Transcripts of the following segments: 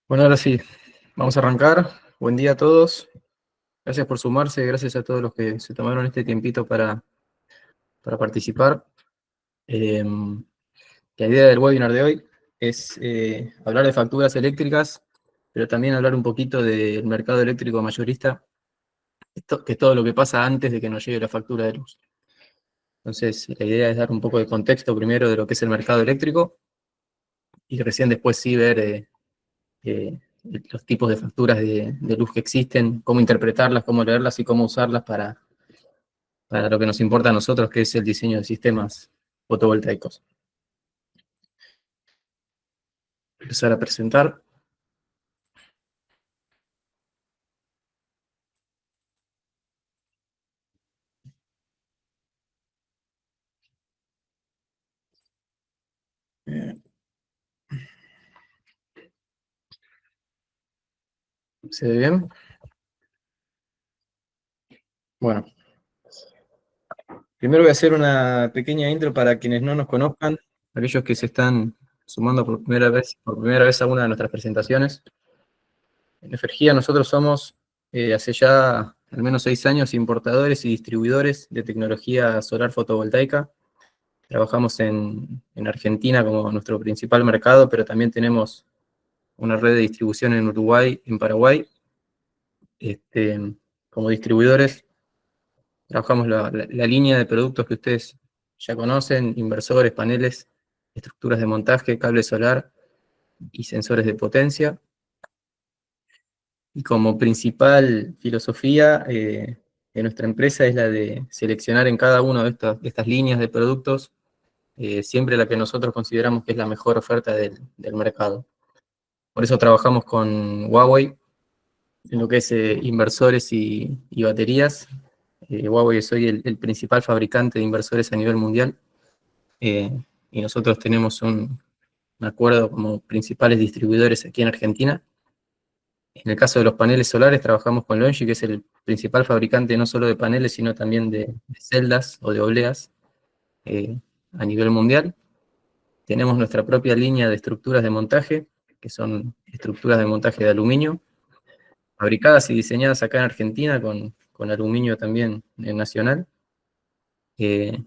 Bueno, ahora sí, vamos a arrancar. Buen día a todos. Gracias por sumarse, gracias a todos los que se tomaron este tiempito para participar. Eh, la idea del webinar de hoy es hablar de facturas eléctricas, pero también hablar un poquito del mercado eléctrico mayorista, que es todo lo que pasa antes de que nos llegue la factura de luz. Entonces, la idea es dar un poco de contexto primero de lo que es el mercado eléctrico y recién después sí ver eh, los tipos de facturas de luz que existen, cómo interpretarlas, cómo leerlas y cómo usarlas para lo que nos importa a nosotros, que es el diseño de sistemas fotovoltaicos. Empezar a presentar. ¿Se ve bien? Bueno, primero voy a hacer una pequeña intro para quienes no nos conozcan, aquellos que se están sumando por primera vez a una de nuestras presentaciones. En Efergía nosotros somos, hace ya al menos 6 años, importadores y distribuidores de tecnología solar fotovoltaica. Trabajamos en Argentina como nuestro principal mercado, pero también tenemos una red de distribución en Uruguay, en Paraguay. Como distribuidores, trabajamos la línea de productos que ustedes ya conocen: inversores, paneles, estructuras de montaje, cable solar y sensores de potencia. Y como principal filosofía de nuestra empresa es la de seleccionar en cada una de estas líneas de productos siempre la que nosotros consideramos que es la mejor oferta del mercado. Por eso trabajamos con Huawei en lo que es inversores y baterías. Huawei es hoy el principal fabricante de inversores a nivel mundial, eh, y nosotros tenemos un acuerdo como principales distribuidores aquí en Argentina. En el caso de los paneles solares trabajamos con LONGi, que es el principal fabricante no solo de paneles, sino también de celdas o de obleas eh, a nivel mundial. Tenemos nuestra propia línea de estructuras de montaje, que son estructuras de montaje de aluminio, fabricadas y diseñadas acá en Argentina con aluminio también nacional. Eh,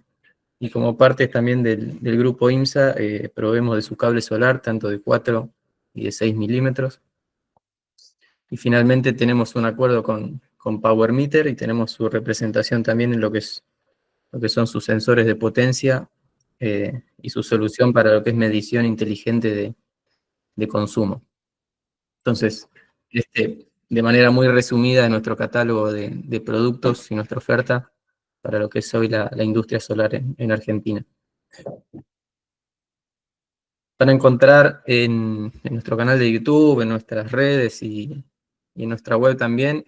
y como parte también del grupo IMSA, proveemos de su cable solar, tanto de 4 y de 6 milímetros. Y finalmente tenemos un acuerdo con Power Meter y tenemos su representación también en lo que son sus sensores de potencia y su solución para lo que es medición inteligente de consumo. Entonces, de manera muy resumida, es nuestro catálogo de productos y nuestra oferta para lo que es hoy la industria solar en Argentina. Van a encontrar en nuestro canal de YouTube, en nuestras redes y en nuestra web también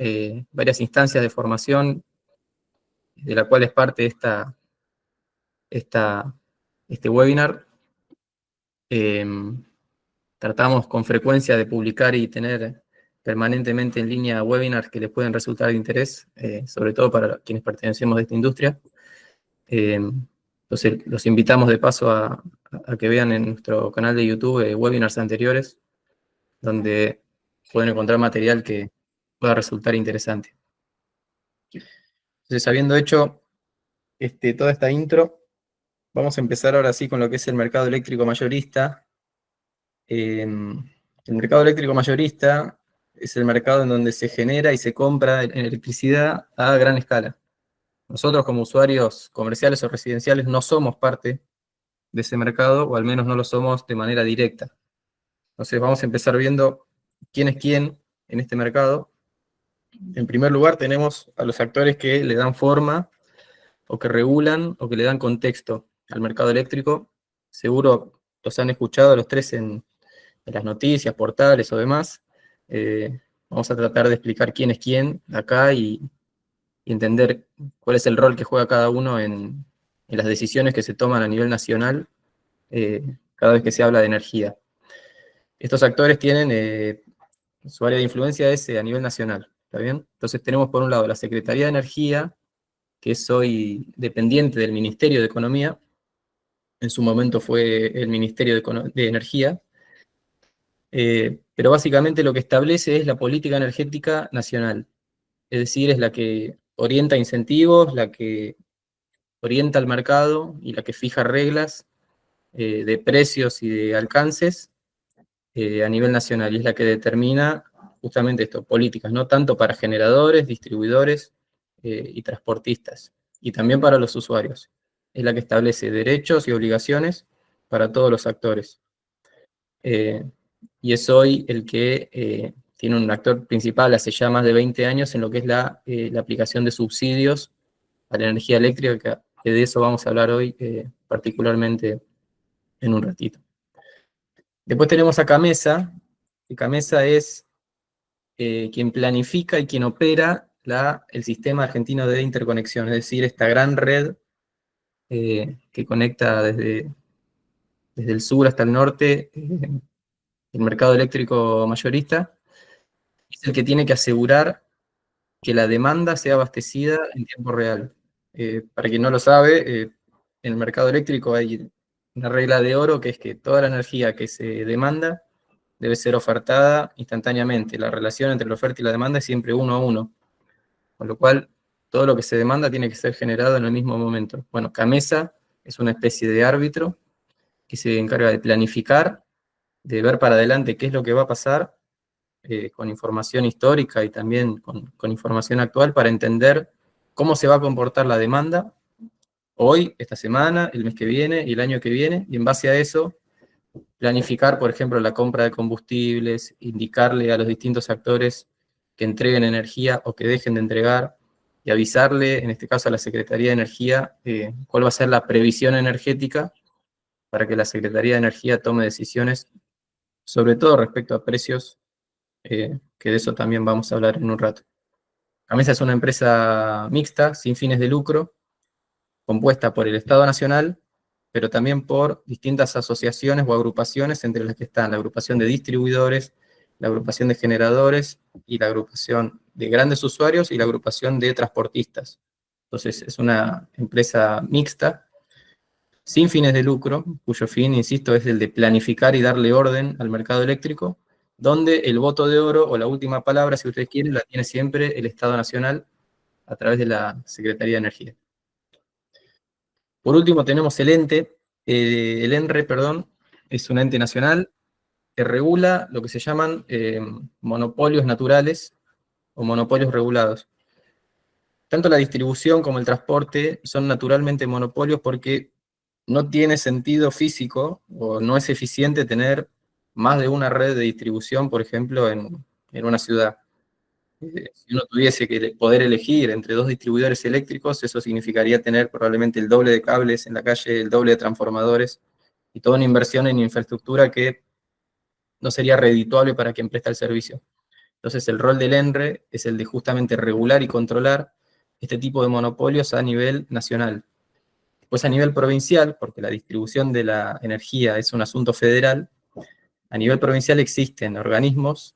varias instancias de formación, de la cual es parte esta, este webinar. Eh, Tratamos con frecuencia de publicar y tener permanentemente en línea webinars que les pueden resultar de interés, sobre todo para quienes pertenecemos a esta industria. Entonces, los invitamos de paso a que vean en nuestro canal de YouTube webinars anteriores, donde pueden encontrar material que pueda resultar interesante. Entonces, habiendo hecho toda esta intro, vamos a empezar ahora sí con lo que es el mercado eléctrico mayorista. El mercado eléctrico mayorista es el mercado en donde se genera y se compra electricidad a gran escala. Nosotros, como usuarios comerciales o residenciales, no somos parte de ese mercado, o al menos no lo somos de manera directa. Entonces vamos a empezar viendo quién es quién en este mercado. En primer lugar tenemos a los actores que le dan forma, o que regulan, o que le dan contexto al mercado eléctrico. Seguro los han escuchado los tres en las noticias, portales o demás. Vamos a tratar de explicar quién es quién acá y entender cuál es el rol que juega cada uno en las decisiones que se toman a nivel nacional cada vez que se habla de energía. Estos actores tienen, su área de influencia es a nivel nacional, ¿está bien? Entonces tenemos por un lado la Secretaría de Energía, que es hoy dependiente del Ministerio de Economía. En su momento fue el Ministerio de Energía, Pero básicamente lo que establece es la política energética nacional, es decir, es la que orienta incentivos, la que orienta el mercado y la que fija reglas de precios y de alcances a nivel nacional, y es la que determina justamente esto, políticas, no tanto para generadores, distribuidores y transportistas, y también para los usuarios. Es la que establece derechos y obligaciones para todos los actores. Eh, y es hoy el que tiene un actor principal hace ya más de 20 años en lo que es la aplicación de subsidios a la energía eléctrica, que de eso vamos a hablar hoy particularmente en un ratito. Después tenemos a Camesa, que Camesa es quien planifica y quien opera el sistema argentino de interconexión, es decir, esta gran red que conecta desde el sur hasta el norte el mercado eléctrico mayorista, es el que tiene que asegurar que la demanda sea abastecida en tiempo real. Para quien no lo sabe, en el mercado eléctrico hay una regla de oro que es que toda la energía que se demanda debe ser ofertada instantáneamente. La relación entre la oferta y la demanda es siempre 1 a 1, con lo cual todo lo que se demanda tiene que ser generado en el mismo momento. Bueno, Camesa es una especie de árbitro que se encarga de planificar, de ver para adelante qué es lo que va a pasar con información histórica y también con información actual para entender cómo se va a comportar la demanda hoy, esta semana, el mes que viene y el año que viene, y en base a eso planificar, por ejemplo, la compra de combustibles, indicarle a los distintos actores que entreguen energía o que dejen de entregar, y avisarle, en este caso a la Secretaría de Energía, cuál va a ser la previsión energética para que la Secretaría de Energía tome decisiones, sobre todo respecto a precios, que de eso también vamos a hablar en un rato. Gamesa es una empresa mixta, sin fines de lucro, compuesta por el Estado Nacional, pero también por distintas asociaciones o agrupaciones, entre las que están la agrupación de distribuidores, la agrupación de generadores y la agrupación de grandes usuarios y la agrupación de transportistas. Entonces es una empresa mixta, sin fines de lucro, cuyo fin, insisto, es el de planificar y darle orden al mercado eléctrico, donde el voto de oro o la última palabra, si ustedes quieren, la tiene siempre el Estado Nacional a través de la Secretaría de Energía. Por último tenemos el ENRE, perdón, es un ente nacional que regula lo que se llaman monopolios naturales o monopolios regulados. Tanto la distribución como el transporte son naturalmente monopolios porque no tiene sentido físico o no es eficiente tener más de una red de distribución, por ejemplo, en una ciudad. Si uno tuviese que poder elegir entre dos distribuidores eléctricos, eso significaría tener probablemente el doble de cables en la calle, el doble de transformadores, y toda una inversión en infraestructura que no sería redituable para quien presta el servicio. Entonces el rol del ENRE es el de justamente regular y controlar este tipo de monopolios a nivel nacional. Después a nivel provincial, porque la distribución de la energía es un asunto federal, a nivel provincial existen organismos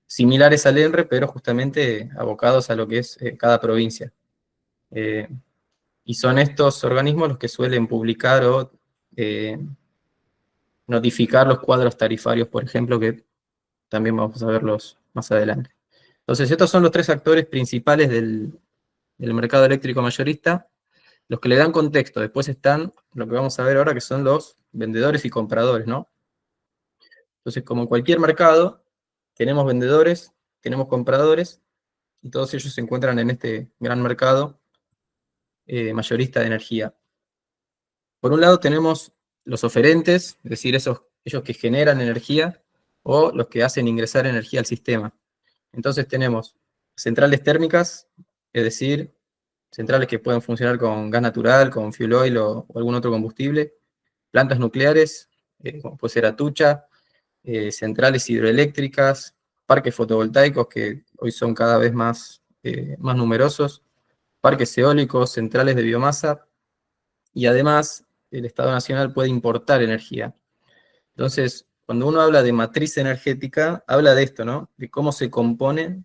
similares al ENRE, pero justamente abocados a lo que es cada provincia. Y son estos organismos los que suelen publicar o notificar los cuadros tarifarios, por ejemplo, que también vamos a verlos más adelante. Entonces, estos son los tres actores principales del mercado eléctrico mayorista, los que le dan contexto. Después están lo que vamos a ver ahora, que son los vendedores y compradores, ¿no? Entonces, como en cualquier mercado, tenemos vendedores, tenemos compradores, y todos ellos se encuentran en este gran mercado mayorista de energía. Por un lado tenemos los oferentes, es decir, ellos que generan energía, o los que hacen ingresar energía al sistema. Entonces tenemos centrales térmicas, es decir, centrales que pueden funcionar con gas natural, con fuel oil o algún otro combustible, plantas nucleares, como puede ser Atucha, centrales hidroeléctricas, parques fotovoltaicos que hoy son cada vez más numerosos, parques eólicos, centrales de biomasa, y además el Estado Nacional puede importar energía. Entonces, cuando uno habla de matriz energética, habla de esto, ¿no? De cómo se compone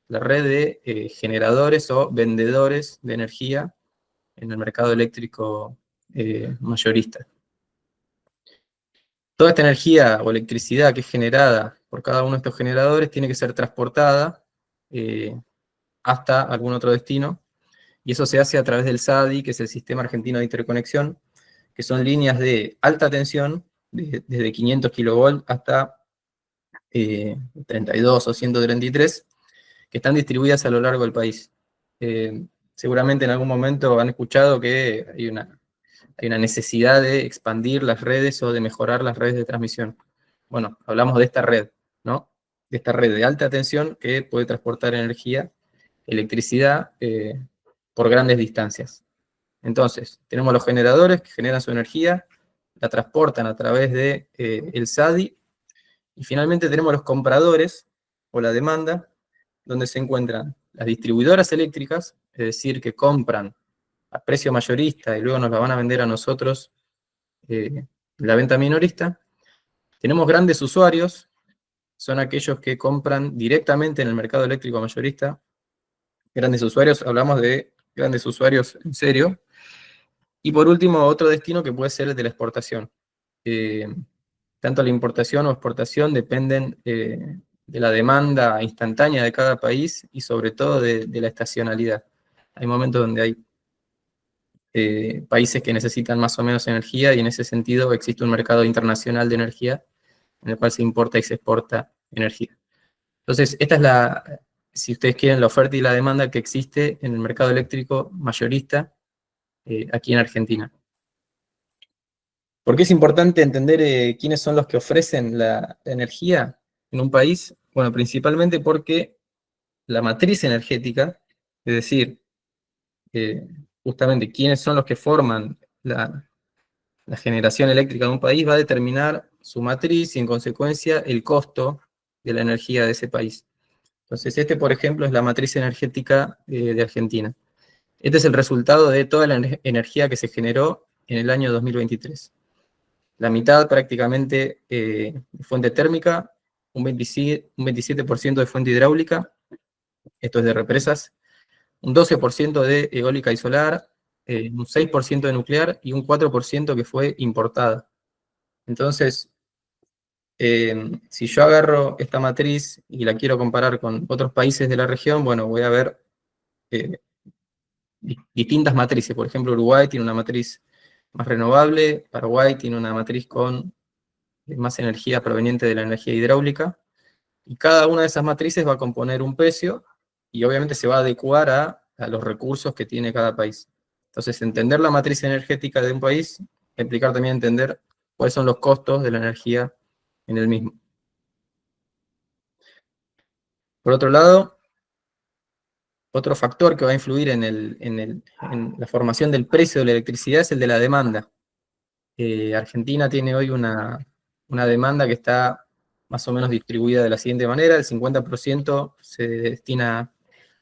la red de generadores o vendedores de energía en el mercado eléctrico mayorista. Toda esta energía o electricidad que es generada por cada uno de estos generadores tiene que ser transportada hasta algún otro destino, y eso se hace a través del SADI, que es el Sistema Argentino de Interconexión, que son líneas de alta tensión, desde 500 kilovolts hasta 32 o 133, que están distribuidas a lo largo del país. Seguramente en algún momento han escuchado que hay una necesidad de expandir las redes o de mejorar las redes de transmisión. Bueno, hablamos de esta red, ¿no? De esta red de alta tensión que puede transportar energía, electricidad, por grandes distancias. Entonces, tenemos los generadores que generan su energía, la transportan a través de el SADI, y finalmente tenemos los compradores o la demanda, donde se encuentran las distribuidoras eléctricas, es decir, que compran a precio mayorista y luego nos la van a vender a nosotros en la venta minorista. Tenemos grandes usuarios, son aquellos que compran directamente en el mercado eléctrico mayorista. Grandes usuarios, hablamos de grandes usuarios en serio. Y por último, otro destino que puede ser el de la exportación. Eh, Tanto la importación o exportación dependen de la demanda instantánea de cada país y sobre todo de la estacionalidad. Hay momentos donde hay países que necesitan más o menos energía, y en ese sentido existe un mercado internacional de energía en el cual se importa y se exporta energía. Entonces, esta es si ustedes quieren, la oferta y la demanda que existe en el mercado eléctrico mayorista aquí en Argentina. ¿Por qué es importante entender quiénes son los que ofrecen la energía en un país? Bueno, principalmente porque la matriz energética, es decir, eh, justamente quiénes son los que forman la generación eléctrica de un país, va a determinar su matriz y en consecuencia el costo de la energía de ese país. Entonces, por ejemplo, es la matriz energética de Argentina. Este es el resultado de toda la energía que se generó en el año 2023. La mitad prácticamente de fuente térmica, un 27% de fuente hidráulica, esto es de represas, un 12% de eólica y solar, un 6% de nuclear y un 4% que fue importada. Entonces, si yo agarro esta matriz y la quiero comparar con otros países de la región, bueno, voy a ver eh, distintas matrices. Por ejemplo, Uruguay tiene una matriz más renovable, Paraguay tiene una matriz con más energía proveniente de la energía hidráulica, y cada una de esas matrices va a componer un precio y obviamente se va a adecuar a los recursos que tiene cada país. Entonces, entender la matriz energética de un país va a implicar también entender cuáles son los costos de la energía en el mismo. Por otro lado, otro factor que va a influir en la formación del precio de la electricidad es el de la demanda. Argentina tiene hoy una demanda que está más o menos distribuida de la siguiente manera: el 50% se destina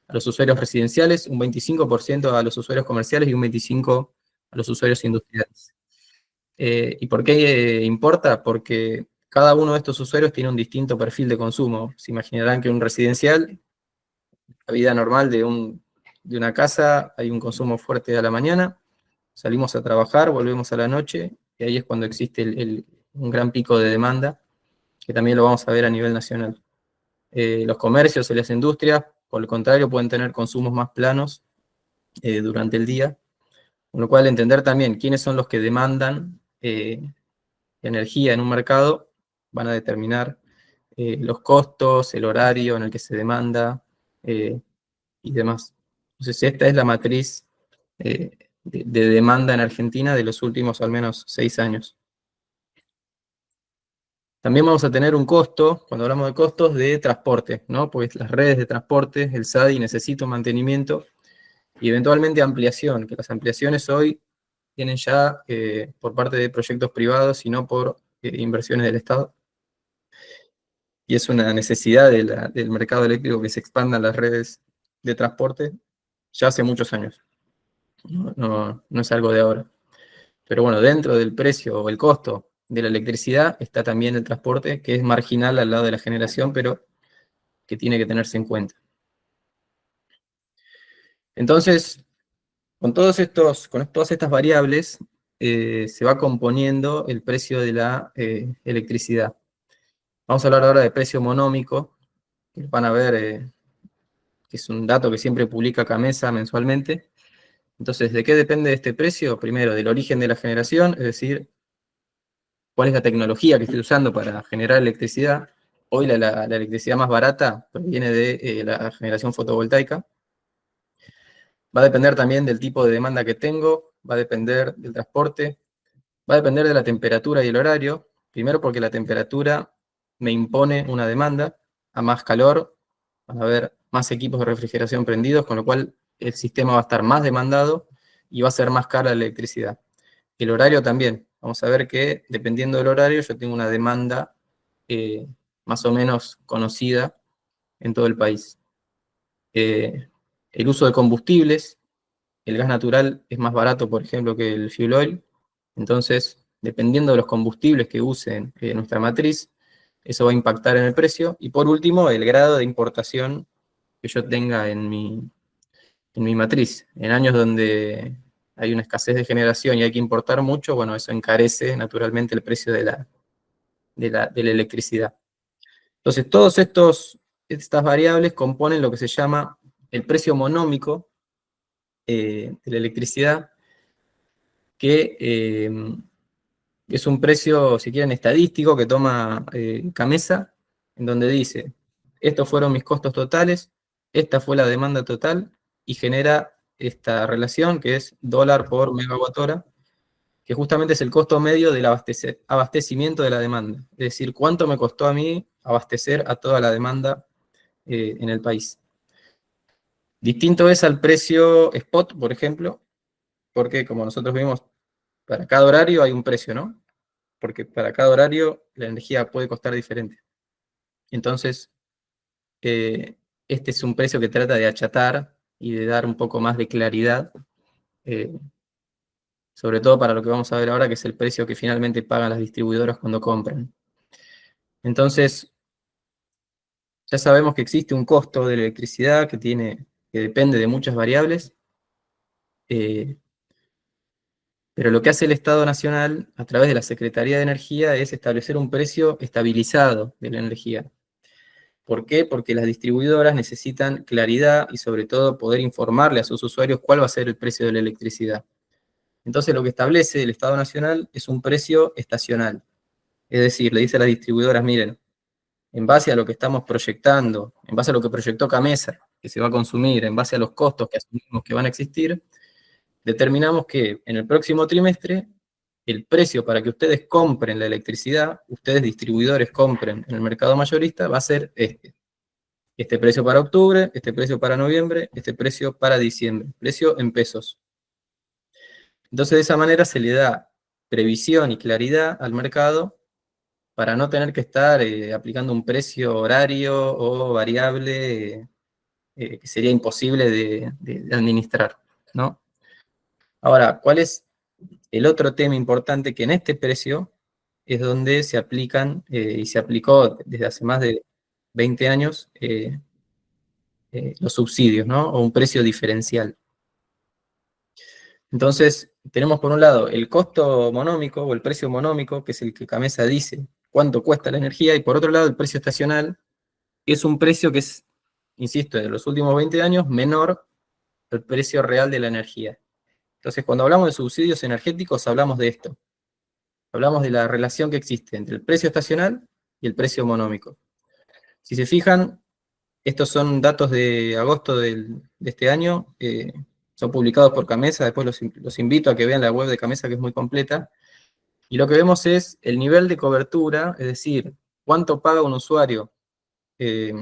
a los usuarios residenciales, un 25% a los usuarios comerciales y un 25% a los usuarios industriales. ¿Y por qué importa? Porque cada uno de estos usuarios tiene un distinto perfil de consumo. Se imaginarán que un residencial, la vida normal de una casa, hay un consumo fuerte a la mañana, salimos a trabajar, volvemos a la noche, y ahí es cuando existe un gran pico de demanda, que también lo vamos a ver a nivel nacional. Los comercios y las industrias, por el contrario, pueden tener consumos más planos durante el día, con lo cual entender también quiénes son los que demandan energía en un mercado van a determinar los costos, el horario en el que se demanda y demás. Entonces, esta es la matriz de demanda en Argentina de los últimos al menos 6 años. También vamos a tener un costo, cuando hablamos de costos, de transporte, ¿no? Pues las redes de transporte, el SADI necesita un mantenimiento y eventualmente ampliación, que las ampliaciones hoy tienen ya por parte de proyectos privados y no por inversiones del Estado. Y es una necesidad del mercado eléctrico que se expandan las redes de transporte ya hace muchos años. No es algo de ahora. Pero bueno, dentro del precio o el costo de la electricidad está también el transporte, que es marginal al lado de la generación, pero que tiene que tenerse en cuenta. Entonces, con todas estas variables, se va componiendo el precio de la electricidad. Vamos a hablar ahora de precio monómico, que van a ver que es un dato que siempre publica Camesa mensualmente. Entonces, ¿de qué depende este precio? Primero, del origen de la generación, es decir, cuál es la tecnología que estoy usando para generar electricidad. Hoy la electricidad más barata proviene de la generación fotovoltaica. Va a depender también del tipo de demanda que tengo, va a depender del transporte, va a depender de la temperatura y el horario. Primero porque la temperatura me impone una demanda, a más calor van a haber más equipos de refrigeración prendidos, con lo cual el sistema va a estar más demandado y va a ser más cara la electricidad. El horario también. Vamos a ver que dependiendo del horario yo tengo una demanda eh, más o menos conocida en todo el país. El uso de combustibles, el gas natural es más barato, por ejemplo, que el fuel oil. Entonces, dependiendo de los combustibles que usen nuestra matriz, eso va a impactar en el precio. Y por último, el grado de importación que yo tenga en mi matriz. En años donde hay una escasez de generación y hay que importar mucho, bueno, eso encarece naturalmente el precio de la electricidad. Entonces, todas estas variables componen lo que se llama el precio monómico de la electricidad, que es un precio, si quieren, estadístico que toma Camesa, en donde dice, estos fueron mis costos totales, esta fue la demanda total, y genera esta relación que es dólar por megawatt hora, que justamente es el costo medio del abastecimiento de la demanda. Es decir, cuánto me costó a mí abastecer a toda la demanda en el país. Distinto es al precio spot, por ejemplo, porque como nosotros vimos, para cada horario hay un precio, ¿no? Porque para cada horario la energía puede costar diferente. Entonces, este es un precio que trata de achatar y de dar un poco más de claridad, eh, sobre todo para lo que vamos a ver ahora, que es el precio que finalmente pagan las distribuidoras cuando compran. Entonces, ya sabemos que existe un costo de la electricidad que depende de muchas variables, eh, pero lo que hace el Estado Nacional a través de la Secretaría de Energía es establecer un precio estabilizado de la energía. ¿Por qué? Porque las distribuidoras necesitan claridad y sobre todo poder informarle a sus usuarios cuál va a ser el precio de la electricidad. Entonces lo que establece el Estado Nacional es un precio estacional. Es decir, le dice a las distribuidoras, miren, en base a lo que estamos proyectando, en base a lo que proyectó Camesa, que se va a consumir, en base a los costos que asumimos que van a existir, determinamos que en el próximo trimestre el precio para que ustedes compren la electricidad, ustedes distribuidores compren en el mercado mayorista, va a ser este. Este precio para octubre, este precio para noviembre, este precio para diciembre. Precio en pesos. Entonces, de esa manera se le da previsión y claridad al mercado para no tener que estar aplicando un precio horario o variable que sería imposible de administrar, ¿no? Ahora, ¿cuál es el otro tema importante? Que en este precio es donde se aplican y se aplicó desde hace más de 20 años los subsidios, ¿no? O un precio diferencial. Entonces, tenemos por un lado el costo monómico o el precio monómico, que es el que Camesa dice cuánto cuesta la energía, y por otro lado el precio estacional, que es un precio que es, insisto, en los últimos 20 años menor al precio real de la energía. Entonces, cuando hablamos de subsidios energéticos, hablamos de esto. Hablamos de la relación que existe entre el precio estacional y el precio monómico. Si se fijan, estos son datos de agosto de este año, son publicados por Camesa, después los invito a que vean la web de Camesa, que es muy completa, y lo que vemos es el nivel de cobertura, es decir, cuánto paga un usuario eh,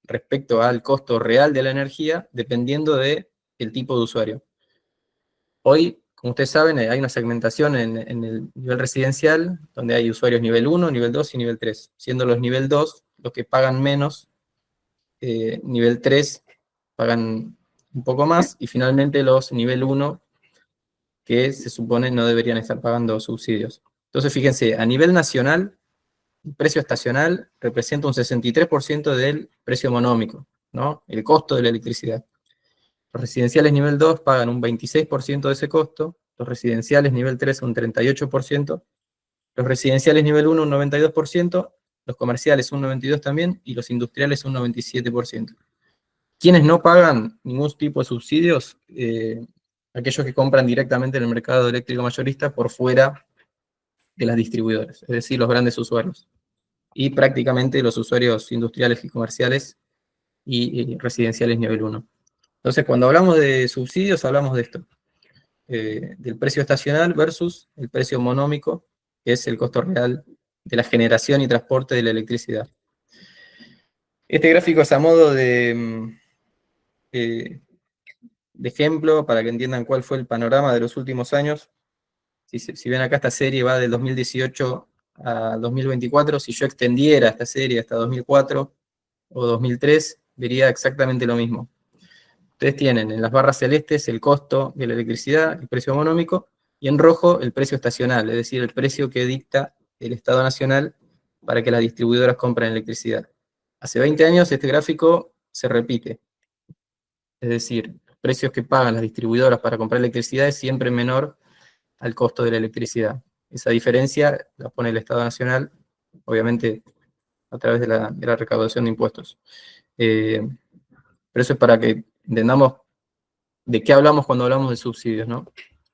respecto al costo real de la energía, dependiendo del tipo de usuario. Hoy, como ustedes saben, hay una segmentación en el nivel residencial, donde hay usuarios nivel 1, nivel 2 y nivel 3, siendo los nivel 2 los que pagan menos, nivel 3 pagan un poco más, y finalmente los nivel 1, que se supone no deberían estar pagando subsidios. Entonces, fíjense, a nivel nacional, el precio estacional representa un 63% del precio monómico, ¿no? El costo de la electricidad. Los residenciales nivel 2 pagan un 26% de ese costo, los residenciales nivel 3 un 38%, los residenciales nivel 1 un 92%, los comerciales un 92% también, y los industriales un 97%. ¿Quiénes no pagan ningún tipo de subsidios? Aquellos que compran directamente en el mercado eléctrico mayorista por fuera de las distribuidoras, es decir, los grandes usuarios. Y prácticamente los usuarios industriales y comerciales y residenciales nivel 1. Entonces, cuando hablamos de subsidios, hablamos de esto, del precio estacional versus el precio monómico, que es el costo real de la generación y transporte de la electricidad. Este gráfico es a modo de ejemplo para que entiendan cuál fue el panorama de los últimos años. Si ven acá, esta serie va del 2018 a 2024. Si yo extendiera esta serie hasta 2004 o 2003, vería exactamente lo mismo. Ustedes tienen en las barras celestes el costo de la electricidad, el precio monómico, y en rojo el precio estacional, es decir, el precio que dicta el Estado Nacional para que las distribuidoras compren electricidad. Hace 20 años este gráfico se repite. Es decir, los precios que pagan las distribuidoras para comprar electricidad es siempre menor al costo de la electricidad. Esa diferencia la pone el Estado Nacional, obviamente a través de la recaudación de impuestos. Pero eso es para que entendamos de qué hablamos cuando hablamos de subsidios, ¿no?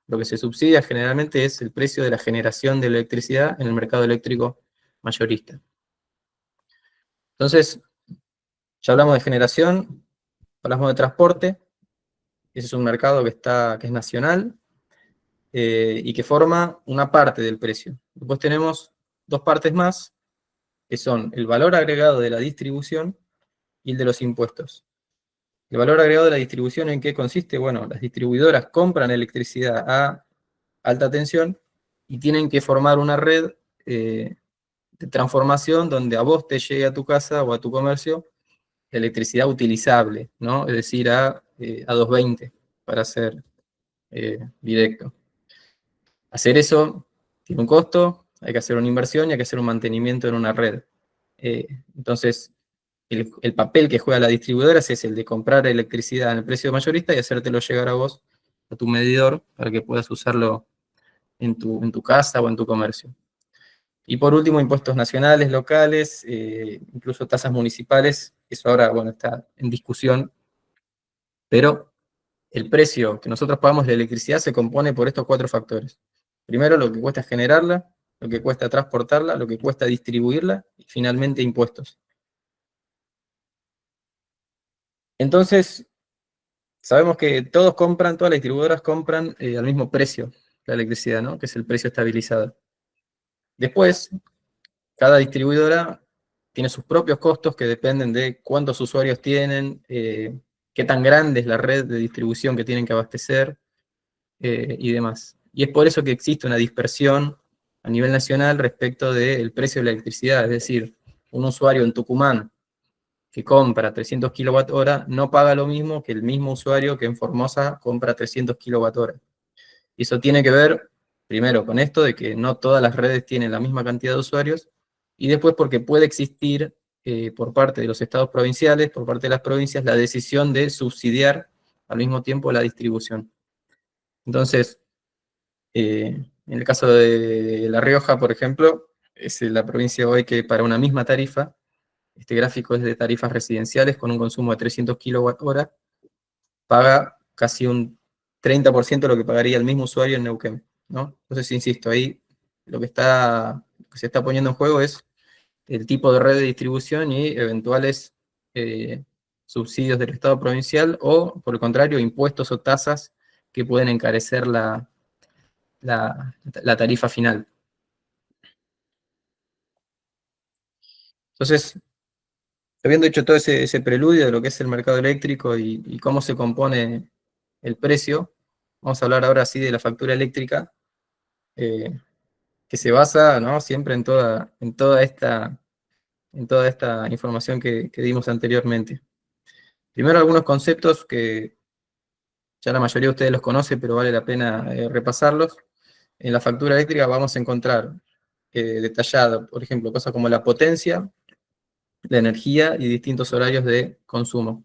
Lo que se subsidia generalmente es el precio de la generación de electricidad en el mercado eléctrico mayorista. Entonces, ya hablamos de generación, hablamos de transporte. Ese es un mercado que es nacional y que forma una parte del precio. Después tenemos dos partes más, que son el valor agregado de la distribución y el de los impuestos. El valor agregado de la distribución, ¿en qué consiste? Bueno, las distribuidoras compran electricidad a alta tensión y tienen que formar una red de transformación donde a vos te llegue a tu casa o a tu comercio electricidad utilizable, ¿no? Es decir, a 220, para ser directo. Hacer eso tiene un costo, hay que hacer una inversión y hay que hacer un mantenimiento en una red. Entonces, el papel que juega la distribuidora es el de comprar electricidad en el precio mayorista y hacértelo llegar a vos, a tu medidor, para que puedas usarlo en tu casa o en tu comercio. Y por último, impuestos nacionales, locales, incluso tasas municipales. Eso ahora, bueno, está en discusión, pero el precio que nosotros pagamos de la electricidad se compone por estos cuatro factores. Primero, lo que cuesta generarla, lo que cuesta transportarla, lo que cuesta distribuirla y finalmente impuestos. Entonces, sabemos que todas las distribuidoras compran al mismo precio la electricidad, ¿no? Que es el precio estabilizado. Después, cada distribuidora tiene sus propios costos que dependen de cuántos usuarios tienen, qué tan grande es la red de distribución que tienen que abastecer y demás. Y es por eso que existe una dispersión a nivel nacional respecto del precio de la electricidad. Es decir, un usuario en Tucumán que compra 300 kWh no paga lo mismo que el mismo usuario que en Formosa compra 300 kWh. Y eso tiene que ver, primero, con esto de que no todas las redes tienen la misma cantidad de usuarios, y después porque puede existir por parte de los estados provinciales, por parte de las provincias, la decisión de subsidiar al mismo tiempo la distribución. Entonces, en el caso de La Rioja, por ejemplo, es la provincia hoy que para una misma tarifa, este gráfico es de tarifas residenciales con un consumo de 300 kWh, paga casi un 30% de lo que pagaría el mismo usuario en Neuquén, ¿no? Entonces, insisto, ahí lo que se está poniendo en juego es el tipo de red de distribución y eventuales subsidios del Estado provincial o, por el contrario, impuestos o tasas que pueden encarecer la tarifa final. Entonces, habiendo hecho todo ese preludio de lo que es el mercado eléctrico y cómo se compone el precio, vamos a hablar ahora sí de la factura eléctrica, que se basa, ¿no?, siempre en toda esta información que dimos anteriormente. Primero, algunos conceptos que ya la mayoría de ustedes los conoce, pero vale la pena repasarlos. En la factura eléctrica vamos a encontrar detallado, por ejemplo, cosas como la potencia, la energía y distintos horarios de consumo.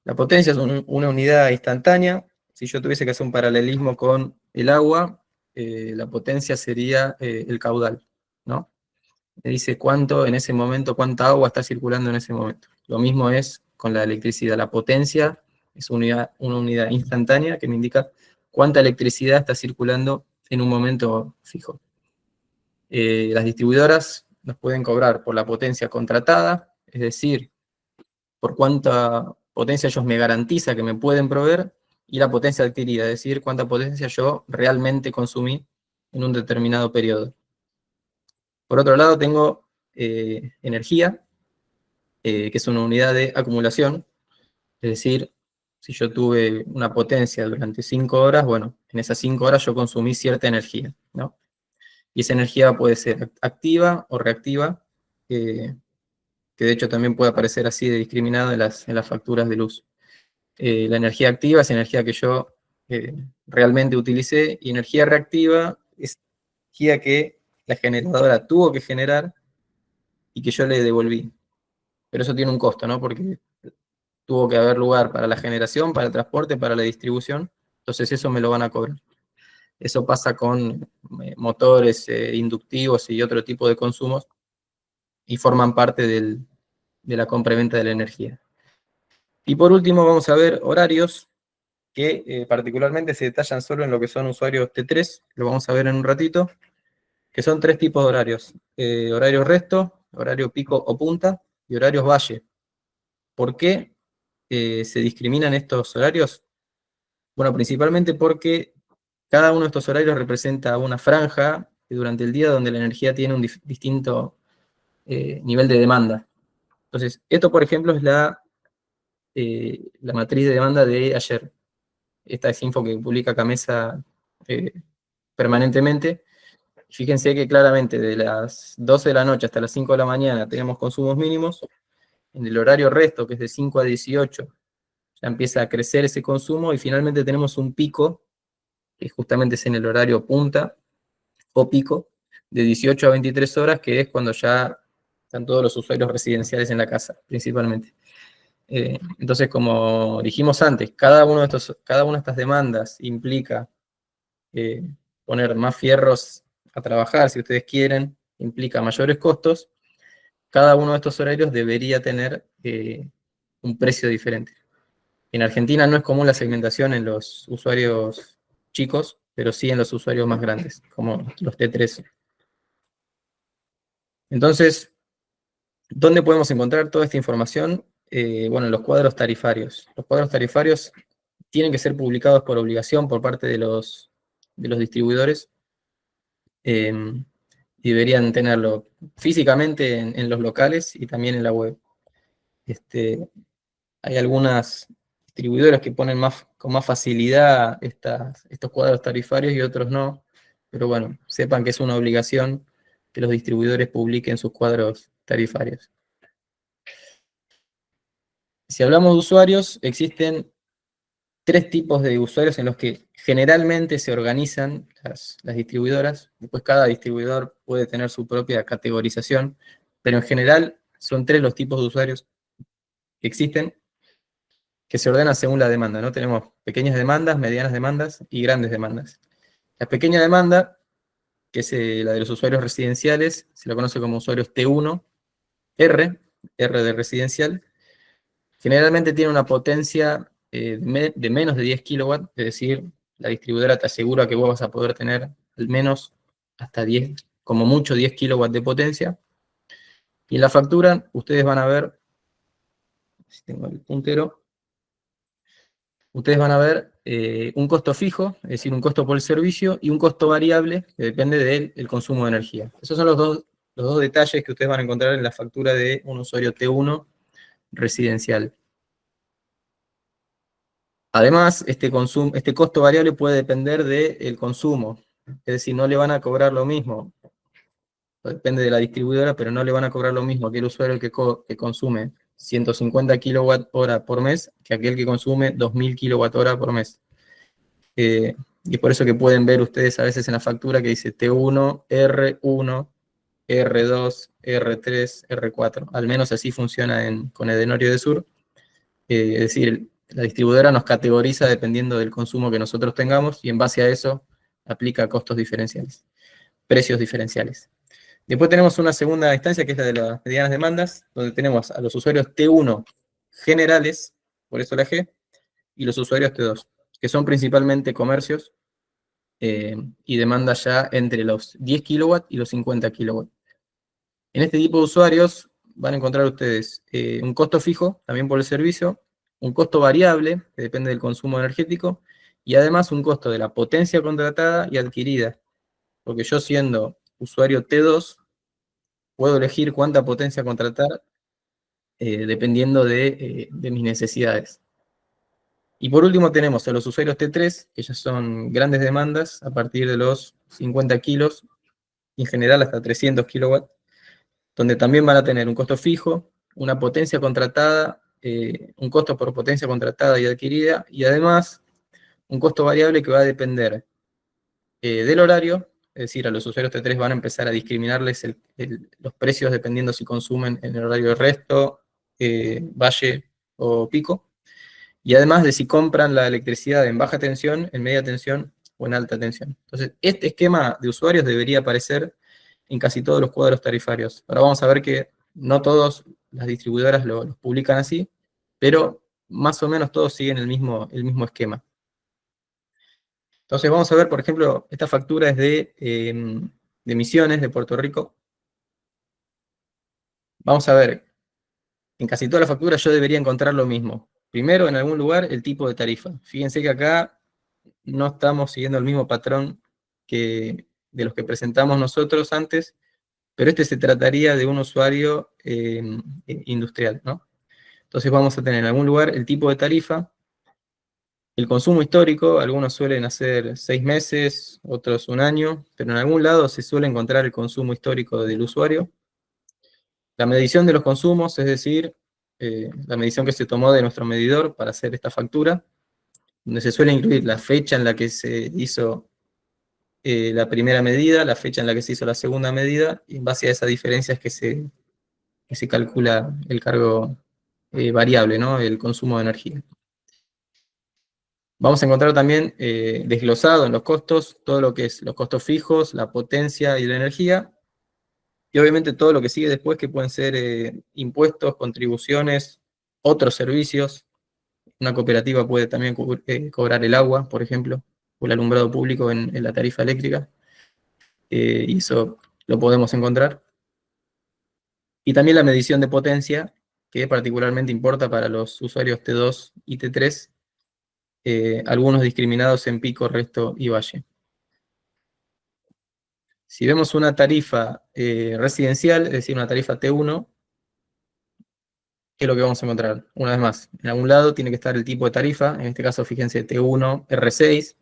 La potencia es una unidad instantánea. Si yo tuviese que hacer un paralelismo con el agua, la potencia sería el caudal, ¿no? Me dice cuánto en ese momento, cuánta agua está circulando en ese momento. Lo mismo es con la electricidad. La potencia es una unidad instantánea que me indica cuánta electricidad está circulando en un momento fijo. Las distribuidoras nos pueden cobrar por la potencia contratada, es decir, por cuánta potencia ellos me garantizan que me pueden proveer, y la potencia adquirida, es decir, cuánta potencia yo realmente consumí en un determinado periodo. Por otro lado, tengo energía, que es una unidad de acumulación, es decir, si yo tuve una potencia durante 5 horas, bueno, en esas 5 horas yo consumí cierta energía, ¿no? Y esa energía puede ser activa o reactiva, que de hecho también puede aparecer así de discriminado en las facturas de luz. La energía activa es energía que yo realmente utilicé, y energía reactiva es energía que la generadora tuvo que generar y que yo le devolví. Pero eso tiene un costo, ¿no? Porque tuvo que haber lugar para la generación, para el transporte, para la distribución, entonces eso me lo van a cobrar. Eso pasa con motores inductivos y otro tipo de consumos, y forman parte de la compra y venta de la energía. Y por último vamos a ver horarios, que particularmente se detallan solo en lo que son usuarios T3, lo vamos a ver en un ratito, que son 3 tipos de horarios. Horario resto, horario pico o punta, y horarios valle. ¿Por qué se discriminan estos horarios? Bueno, principalmente porque cada uno de estos horarios representa una franja durante el día donde la energía tiene un distinto nivel de demanda. Entonces, esto, por ejemplo, es la matriz de demanda de ayer. Esta es info que publica Camesa permanentemente. Fíjense que claramente de las 12 de la noche hasta las 5 de la mañana tenemos consumos mínimos. En el horario resto, que es de 5 a 18, ya empieza a crecer ese consumo, y finalmente tenemos un pico, que justamente es en el horario punta o pico, de 18 a 23 horas, que es cuando ya están todos los usuarios residenciales en la casa, principalmente. Entonces, como dijimos antes, cada una de estas demandas implica poner más fierros a trabajar, si ustedes quieren, implica mayores costos. Cada uno de estos horarios debería tener un precio diferente. En Argentina no es común la segmentación en los usuarios chicos, pero sí en los usuarios más grandes, como los T3. Entonces, ¿dónde podemos encontrar toda esta información? Bueno, en los cuadros tarifarios. Los cuadros tarifarios tienen que ser publicados por obligación por parte de los distribuidores. Y deberían tenerlo físicamente en los locales y también en la web. Hay algunas distribuidoras que ponen con más facilidad estos cuadros tarifarios y otros no, pero bueno, sepan que es una obligación que los distribuidores publiquen sus cuadros tarifarios. Si hablamos de usuarios, existen 3 tipos de usuarios en los que generalmente se organizan las distribuidoras. Después cada distribuidor puede tener su propia categorización, pero en general son 3 los tipos de usuarios que existen, que se ordenan según la demanda, ¿no? Tenemos pequeñas demandas, medianas demandas y grandes demandas. La pequeña demanda, que es la de los usuarios residenciales, se la conoce como usuarios T1, R de residencial. Generalmente tiene una potencia de menos de 10 kilowatts, es decir, la distribuidora te asegura que vos vas a poder tener al menos hasta 10, como mucho 10 kilowatts de potencia. Y en la factura ustedes van a ver, si tengo el puntero, ustedes van a ver un costo fijo, es decir, un costo por el servicio, y un costo variable que depende del consumo de energía. Esos son los dos detalles que ustedes van a encontrar en la factura de un usuario T1 residencial. Además, este costo variable puede depender del consumo, es decir, no le van a cobrar lo mismo, depende de la distribuidora, pero no le van a cobrar lo mismo a aquel usuario que consume 150 kWh por mes que aquel que consume 2000 kWh por mes. Y es por eso que pueden ver ustedes a veces en la factura que dice T1, R1, R2, R3, R4. Al menos así funciona con Edenorio de Sur. Es decir, la distribuidora nos categoriza dependiendo del consumo que nosotros tengamos, y en base a eso aplica costos diferenciales, precios diferenciales. Después tenemos una segunda instancia, que es la de las medianas demandas, donde tenemos a los usuarios T1 generales, por eso la G, y los usuarios T2, que son principalmente comercios y demanda ya entre los 10 kilowatts y los 50 kilowatts. En este tipo de usuarios van a encontrar ustedes un costo fijo, también por el servicio, un costo variable, que depende del consumo energético, y además un costo de la potencia contratada y adquirida, porque yo siendo usuario T2, puedo elegir cuánta potencia contratar dependiendo de mis necesidades. Y por último tenemos a los usuarios T3, que ya son grandes demandas, a partir de los 50 kilos, en general hasta 300 kilowatts, donde también van a tener un costo fijo, una potencia contratada, un costo por potencia contratada y adquirida, y además un costo variable que va a depender del horario, es decir, a los usuarios T3 van a empezar a discriminarles los precios dependiendo si consumen en el horario de resto, valle o pico, y además de si compran la electricidad en baja tensión, en media tensión o en alta tensión. Entonces, este esquema de usuarios debería aparecer en casi todos los cuadros tarifarios. Ahora vamos a ver que no todas las distribuidoras lo publican así, pero más o menos todos siguen el mismo esquema. Entonces vamos a ver, por ejemplo, esta factura es de Misiones, de Puerto Rico. Vamos a ver, en casi todas las facturas yo debería encontrar lo mismo. Primero, en algún lugar, el tipo de tarifa. Fíjense que acá no estamos siguiendo el mismo patrón de los que presentamos nosotros antes, pero este se trataría de un usuario industrial, ¿no? Entonces vamos a tener en algún lugar el tipo de tarifa, el consumo histórico, algunos suelen hacer 6 meses, otros un año, pero en algún lado se suele encontrar el consumo histórico del usuario. La medición de los consumos, es decir, la medición que se tomó de nuestro medidor para hacer esta factura, donde se suele incluir la fecha en la que se hizo la primera medida, la fecha en la que se hizo la segunda medida, y en base a esa diferencia es que se calcula el cargo variable, ¿no? El consumo de energía. Vamos a encontrar también desglosado en los costos todo lo que es los costos fijos, la potencia y la energía, y obviamente todo lo que sigue después, que pueden ser impuestos, contribuciones, otros servicios. Una cooperativa puede también cobrar el agua, por ejemplo, o el alumbrado público en la tarifa eléctrica, y eso lo podemos encontrar. Y también la medición de potencia, que particularmente importa para los usuarios T2 y T3, algunos discriminados en pico, resto y valle. Si vemos una tarifa residencial, es decir, una tarifa T1, ¿qué es lo que vamos a encontrar? Una vez más, en algún lado tiene que estar el tipo de tarifa, en este caso fíjense T1 R6,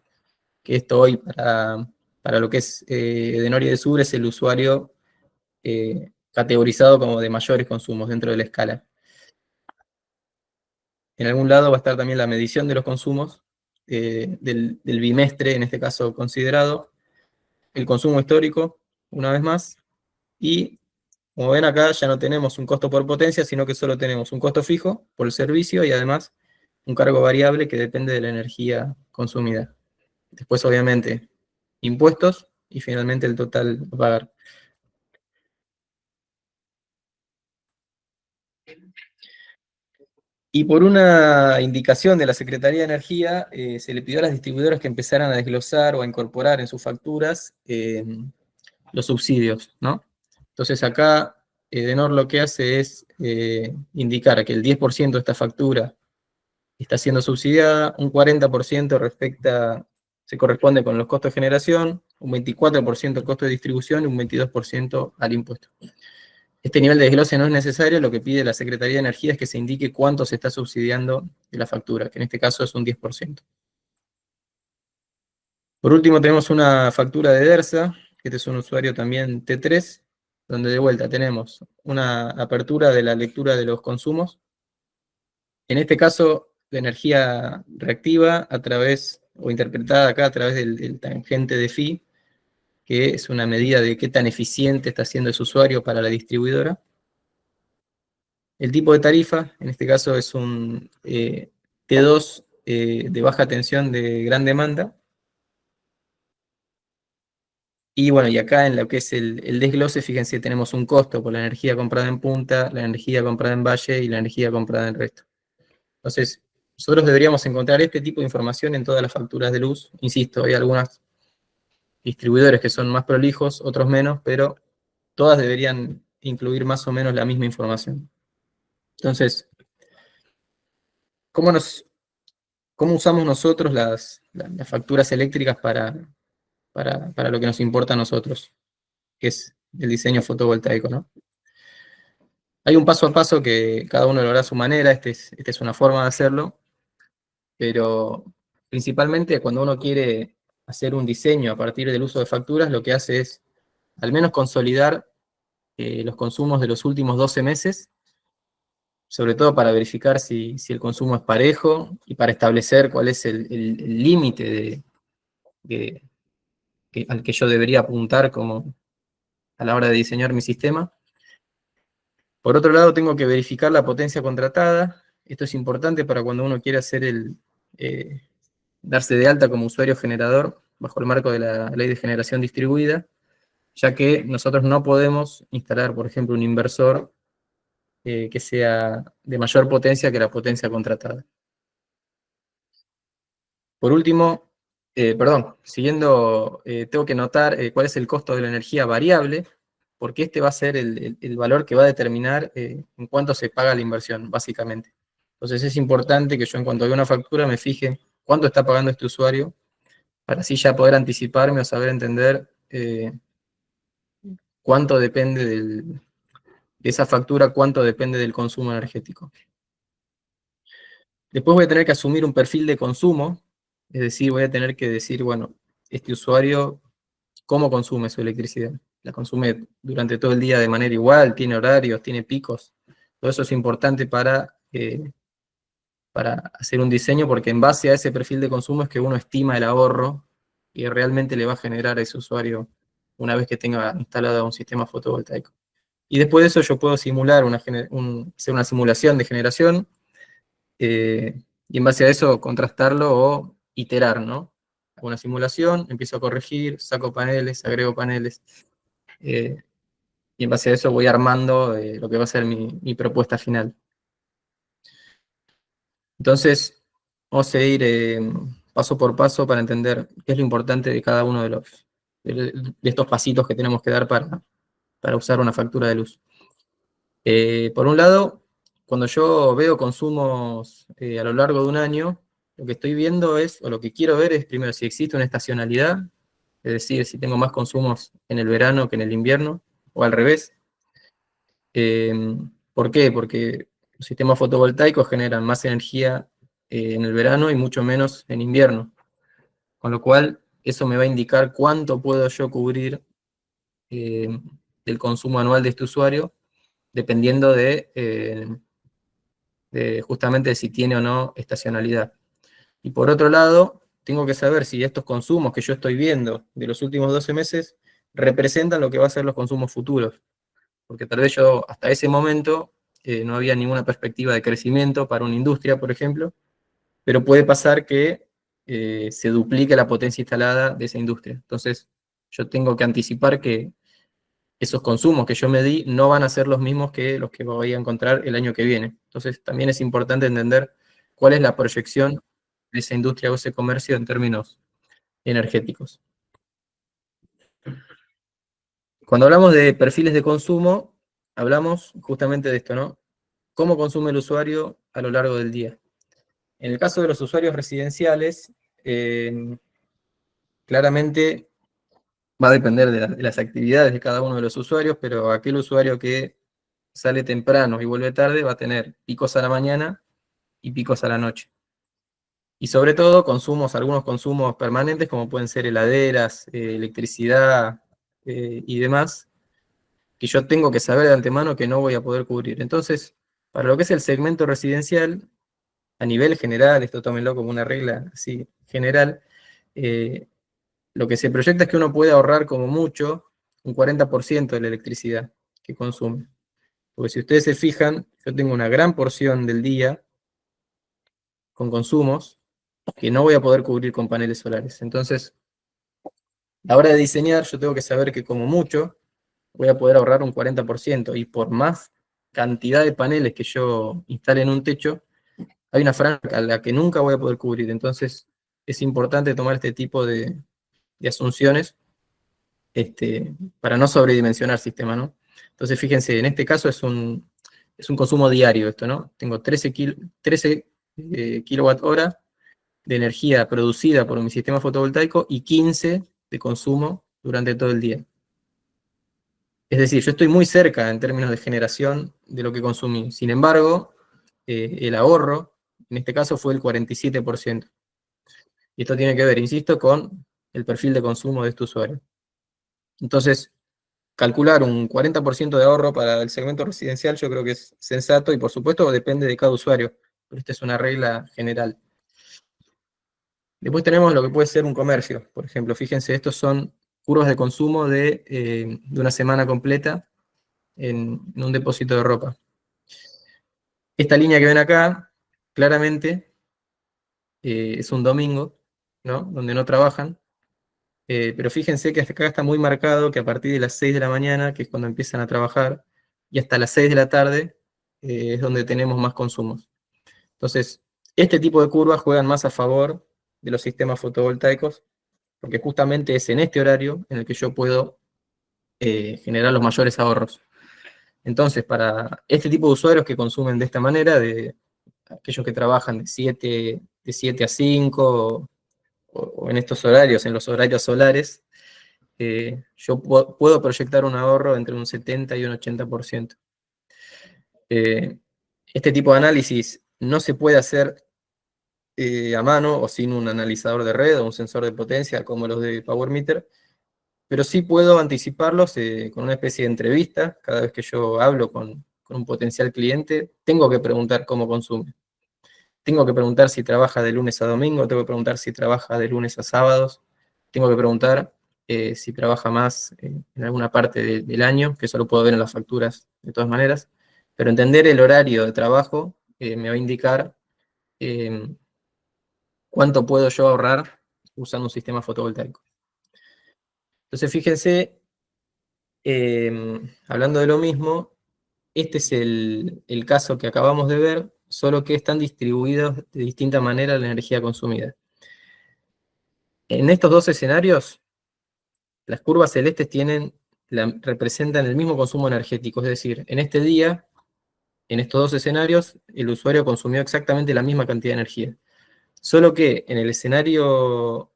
que esto hoy para lo que es de Nor y de Sur es el usuario categorizado como de mayores consumos dentro de la escala. En algún lado va a estar también la medición de los consumos del bimestre, en este caso considerado, el consumo histórico, una vez más, y como ven acá ya no tenemos un costo por potencia, sino que solo tenemos un costo fijo por el servicio y además un cargo variable que depende de la energía consumida. Después, obviamente, impuestos y finalmente el total a pagar. Y por una indicación de la Secretaría de Energía, se le pidió a las distribuidoras que empezaran a desglosar o a incorporar en sus facturas los subsidios, ¿no? Entonces acá Edenor lo que hace es indicar que el 10% de esta factura está siendo subsidiada, un 40% se corresponde con los costos de generación, un 24% el costo de distribución y un 22% al impuesto. Este nivel de desglose no es necesario, lo que pide la Secretaría de Energía es que se indique cuánto se está subsidiando de la factura, que en este caso es un 10%. Por último tenemos una factura de DERSA, que este es un usuario también T3, donde de vuelta tenemos una apertura de la lectura de los consumos. En este caso, la energía reactiva a través, o interpretada acá a través del tangente de phi, que es una medida de qué tan eficiente está siendo ese usuario para la distribuidora. El tipo de tarifa, en este caso es un T2 de baja tensión de gran demanda. Y bueno, y acá en lo que es el desglose, fíjense, tenemos un costo por la energía comprada en punta, la energía comprada en valle y la energía comprada en resto. Entonces, nosotros deberíamos encontrar este tipo de información en todas las facturas de luz. Insisto, hay algunos distribuidores que son más prolijos, otros menos, pero todas deberían incluir más o menos la misma información. Entonces, ¿cómo, cómo usamos nosotros las facturas eléctricas para lo que nos importa a nosotros, que es el diseño fotovoltaico, ¿no? Hay un paso a paso que cada uno lo hará a su manera, esta es una forma de hacerlo, pero principalmente cuando uno quiere hacer un diseño a partir del uso de facturas, lo que hace es al menos consolidar los consumos de los últimos 12 meses, sobre todo para verificar si el consumo es parejo y para establecer cuál es el límite de- al que yo debería apuntar como a la hora de diseñar mi sistema. Por otro lado, tengo que verificar la potencia contratada. Esto es importante para cuando uno quiere hacer eh, darse de alta como usuario generador bajo el marco de la ley de generación distribuida, ya que nosotros no podemos instalar, por ejemplo, un inversor que sea de mayor potencia que la potencia contratada. Por último, perdón, siguiendo, tengo que notar cuál es el costo de la energía variable, porque este va a ser el valor que va a determinar en cuánto se paga la inversión, básicamente. Entonces es importante que yo en cuanto vea una factura me fije cuánto está pagando este usuario, para así ya poder anticiparme o saber entender cuánto depende de esa factura, cuánto depende del consumo energético. Después voy a tener que asumir un perfil de consumo, es decir, voy a tener que decir, bueno, este usuario, ¿cómo consume su electricidad? ¿La consume durante todo el día de manera igual? ¿Tiene horarios? ¿Tiene picos? Todo eso es importante para hacer un diseño, porque en base a ese perfil de consumo es que uno estima el ahorro y realmente le va a generar a ese usuario una vez que tenga instalado un sistema fotovoltaico. Y después de eso yo puedo simular hacer una simulación de generación, y en base a eso contrastarlo o iterar, ¿no? Hago una simulación, empiezo a corregir, saco paneles, agrego paneles, eh, y en base a eso voy armando lo que va a ser mi propuesta final. Entonces, vamos a ir paso por paso para entender qué es lo importante de cada uno de estos pasitos que tenemos que dar para usar una factura de luz. Por un lado, cuando yo veo consumos a lo largo de un año, lo que estoy viendo es, o lo que quiero ver es primero si existe una estacionalidad, es decir, si tengo más consumos en el verano que en el invierno, o al revés. Eh, ¿Por qué? Porque los sistemas fotovoltaicos generan más energía en el verano y mucho menos en invierno, con lo cual eso me va a indicar cuánto puedo yo cubrir eh, del consumo anual de este usuario, dependiendo de justamente si tiene o no estacionalidad. Y por otro lado, tengo que saber si estos consumos que yo estoy viendo de los últimos 12 meses representan lo que va a ser los consumos futuros. Porque tal vez yo hasta ese momento no había ninguna perspectiva de crecimiento para una industria, por ejemplo, pero puede pasar que se duplique la potencia instalada de esa industria. Entonces, yo tengo que anticipar que esos consumos que yo me di no van a ser los mismos que los que voy a encontrar el año que viene. Entonces, también es importante entender cuál es la proyección de esa industria o ese comercio en términos energéticos. Cuando hablamos de perfiles de consumo, hablamos justamente de esto, ¿no? ¿Cómo consume el usuario a lo largo del día? En el caso de los usuarios residenciales, claramente va a depender de las actividades de cada uno de los usuarios, pero aquel usuario que sale temprano y vuelve tarde va a tener picos a la mañana y picos a la noche. Y sobre todo algunos consumos permanentes como pueden ser heladeras, electricidad y demás, que yo tengo que saber de antemano que no voy a poder cubrir. Entonces, para lo que es el segmento residencial, a nivel general, esto tómenlo como una regla así general, eh, lo que se proyecta es que uno puede ahorrar como mucho un 40% de la electricidad que consume. Porque si ustedes se fijan, yo tengo una gran porción del día con consumos que no voy a poder cubrir con paneles solares. Entonces, la hora de diseñar yo tengo que saber que como mucho voy a poder ahorrar un 40%, y por más cantidad de paneles que yo instale en un techo, hay una franja a la que nunca voy a poder cubrir. Entonces es importante tomar este tipo de asunciones, para no sobredimensionar sistema, ¿no? Entonces fíjense, en este caso es un consumo diario esto, ¿no? Tengo 13 kilowatt hora de energía producida por mi sistema fotovoltaico y 15 de consumo durante todo el día. Es decir, yo estoy muy cerca en términos de generación de lo que consumí. Sin embargo, el ahorro, en este caso, fue el 47%. Y esto tiene que ver, insisto, con el perfil de consumo de este usuario. Entonces, calcular un 40% de ahorro para el segmento residencial yo creo que es sensato, y por supuesto depende de cada usuario, pero esta es una regla general. Después tenemos lo que puede ser un comercio. Por ejemplo, fíjense, estos son curvas de consumo de una semana completa en un depósito de ropa. Esta línea que ven acá, claramente, es un domingo, ¿no? Donde no trabajan. Pero fíjense que hasta acá está muy marcado que a partir de las 6 de la mañana, que es cuando empiezan a trabajar, y hasta las 6 de la tarde, es donde tenemos más consumos. Entonces, este tipo de curvas juegan más a favor de los sistemas fotovoltaicos, porque justamente es en este horario en el que yo puedo generar los mayores ahorros. Entonces, para este tipo de usuarios que consumen de esta manera, de aquellos que trabajan de siete a 5, o en estos horarios, en los horarios solares, yo puedo proyectar un ahorro entre un 70 y un 80%. Eh, este tipo de análisis no se puede hacer a mano o sin un analizador de red o un sensor de potencia como los de Power Meter, pero sí puedo anticiparlos con una especie de entrevista. Cada vez que yo hablo con un potencial cliente, tengo que preguntar cómo consume. Tengo que preguntar si trabaja de lunes a domingo, tengo que preguntar si trabaja de lunes a sábados, tengo que preguntar si trabaja más en alguna parte del año, que eso lo puedo ver en las facturas de todas maneras, pero entender el horario de trabajo me va a indicar eh, cuánto puedo yo ahorrar usando un sistema fotovoltaico. Entonces, fíjense, hablando de lo mismo, este es el caso que acabamos de ver, solo que están distribuidos de distinta manera la energía consumida. En estos dos escenarios, las curvas celestes representan el mismo consumo energético, es decir, en este día, en estos dos escenarios, el usuario consumió exactamente la misma cantidad de energía. Solo que en el escenario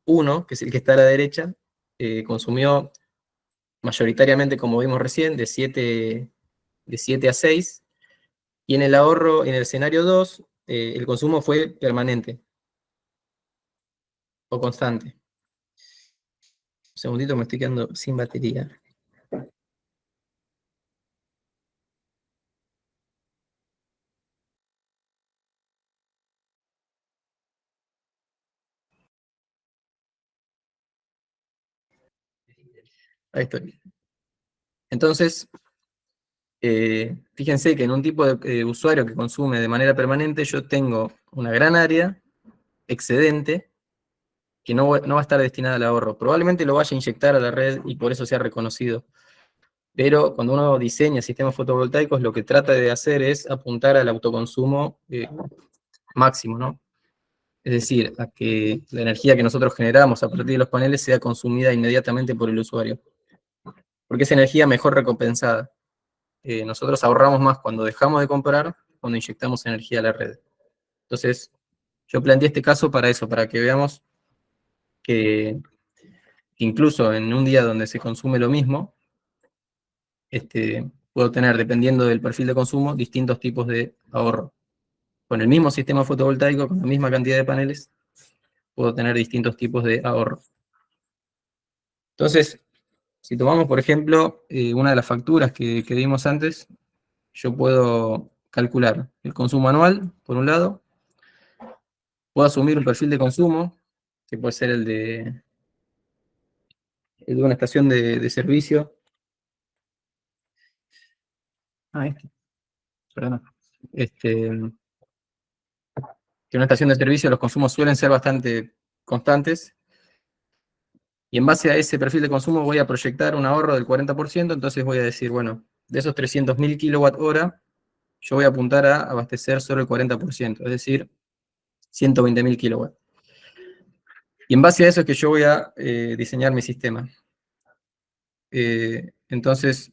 1, que es el que está a la derecha, consumió mayoritariamente, como vimos recién, de siete a 6, y en el ahorro, en el escenario 2, el consumo fue permanente o constante. Un segundito, me estoy quedando sin batería. Ahí estoy. Entonces, fíjense que en un tipo de usuario que consume de manera permanente, yo tengo una gran área excedente que no va a estar destinada al ahorro. Probablemente lo vaya a inyectar a la red y por eso sea reconocido. Pero cuando uno diseña sistemas fotovoltaicos, lo que trata de hacer es apuntar al autoconsumo máximo, ¿no? Es decir, a que la energía que nosotros generamos a partir de los paneles sea consumida inmediatamente por el usuario, porque es energía mejor recompensada. Nosotros ahorramos más cuando dejamos de comprar, cuando inyectamos energía a la red. Entonces, yo planteé este caso para eso, para que veamos que incluso en un día donde se consume lo mismo, puedo tener, dependiendo del perfil de consumo, distintos tipos de ahorro. Con el mismo sistema fotovoltaico, con la misma cantidad de paneles, puedo tener distintos tipos de ahorro. Entonces, si tomamos, por ejemplo, una de las facturas que vimos antes, yo puedo calcular el consumo anual, por un lado, puedo asumir un perfil de consumo, que puede ser el de una estación de servicio. Perdón. Que en una estación de servicio los consumos suelen ser bastante constantes, Y en base a ese perfil de consumo voy a proyectar un ahorro del 40%, entonces voy a decir, bueno, de esos 300.000 kWh, yo voy a apuntar a abastecer solo el 40%, es decir, 120.000 kilowatts. Y en base a eso es que yo voy a diseñar mi sistema. Entonces,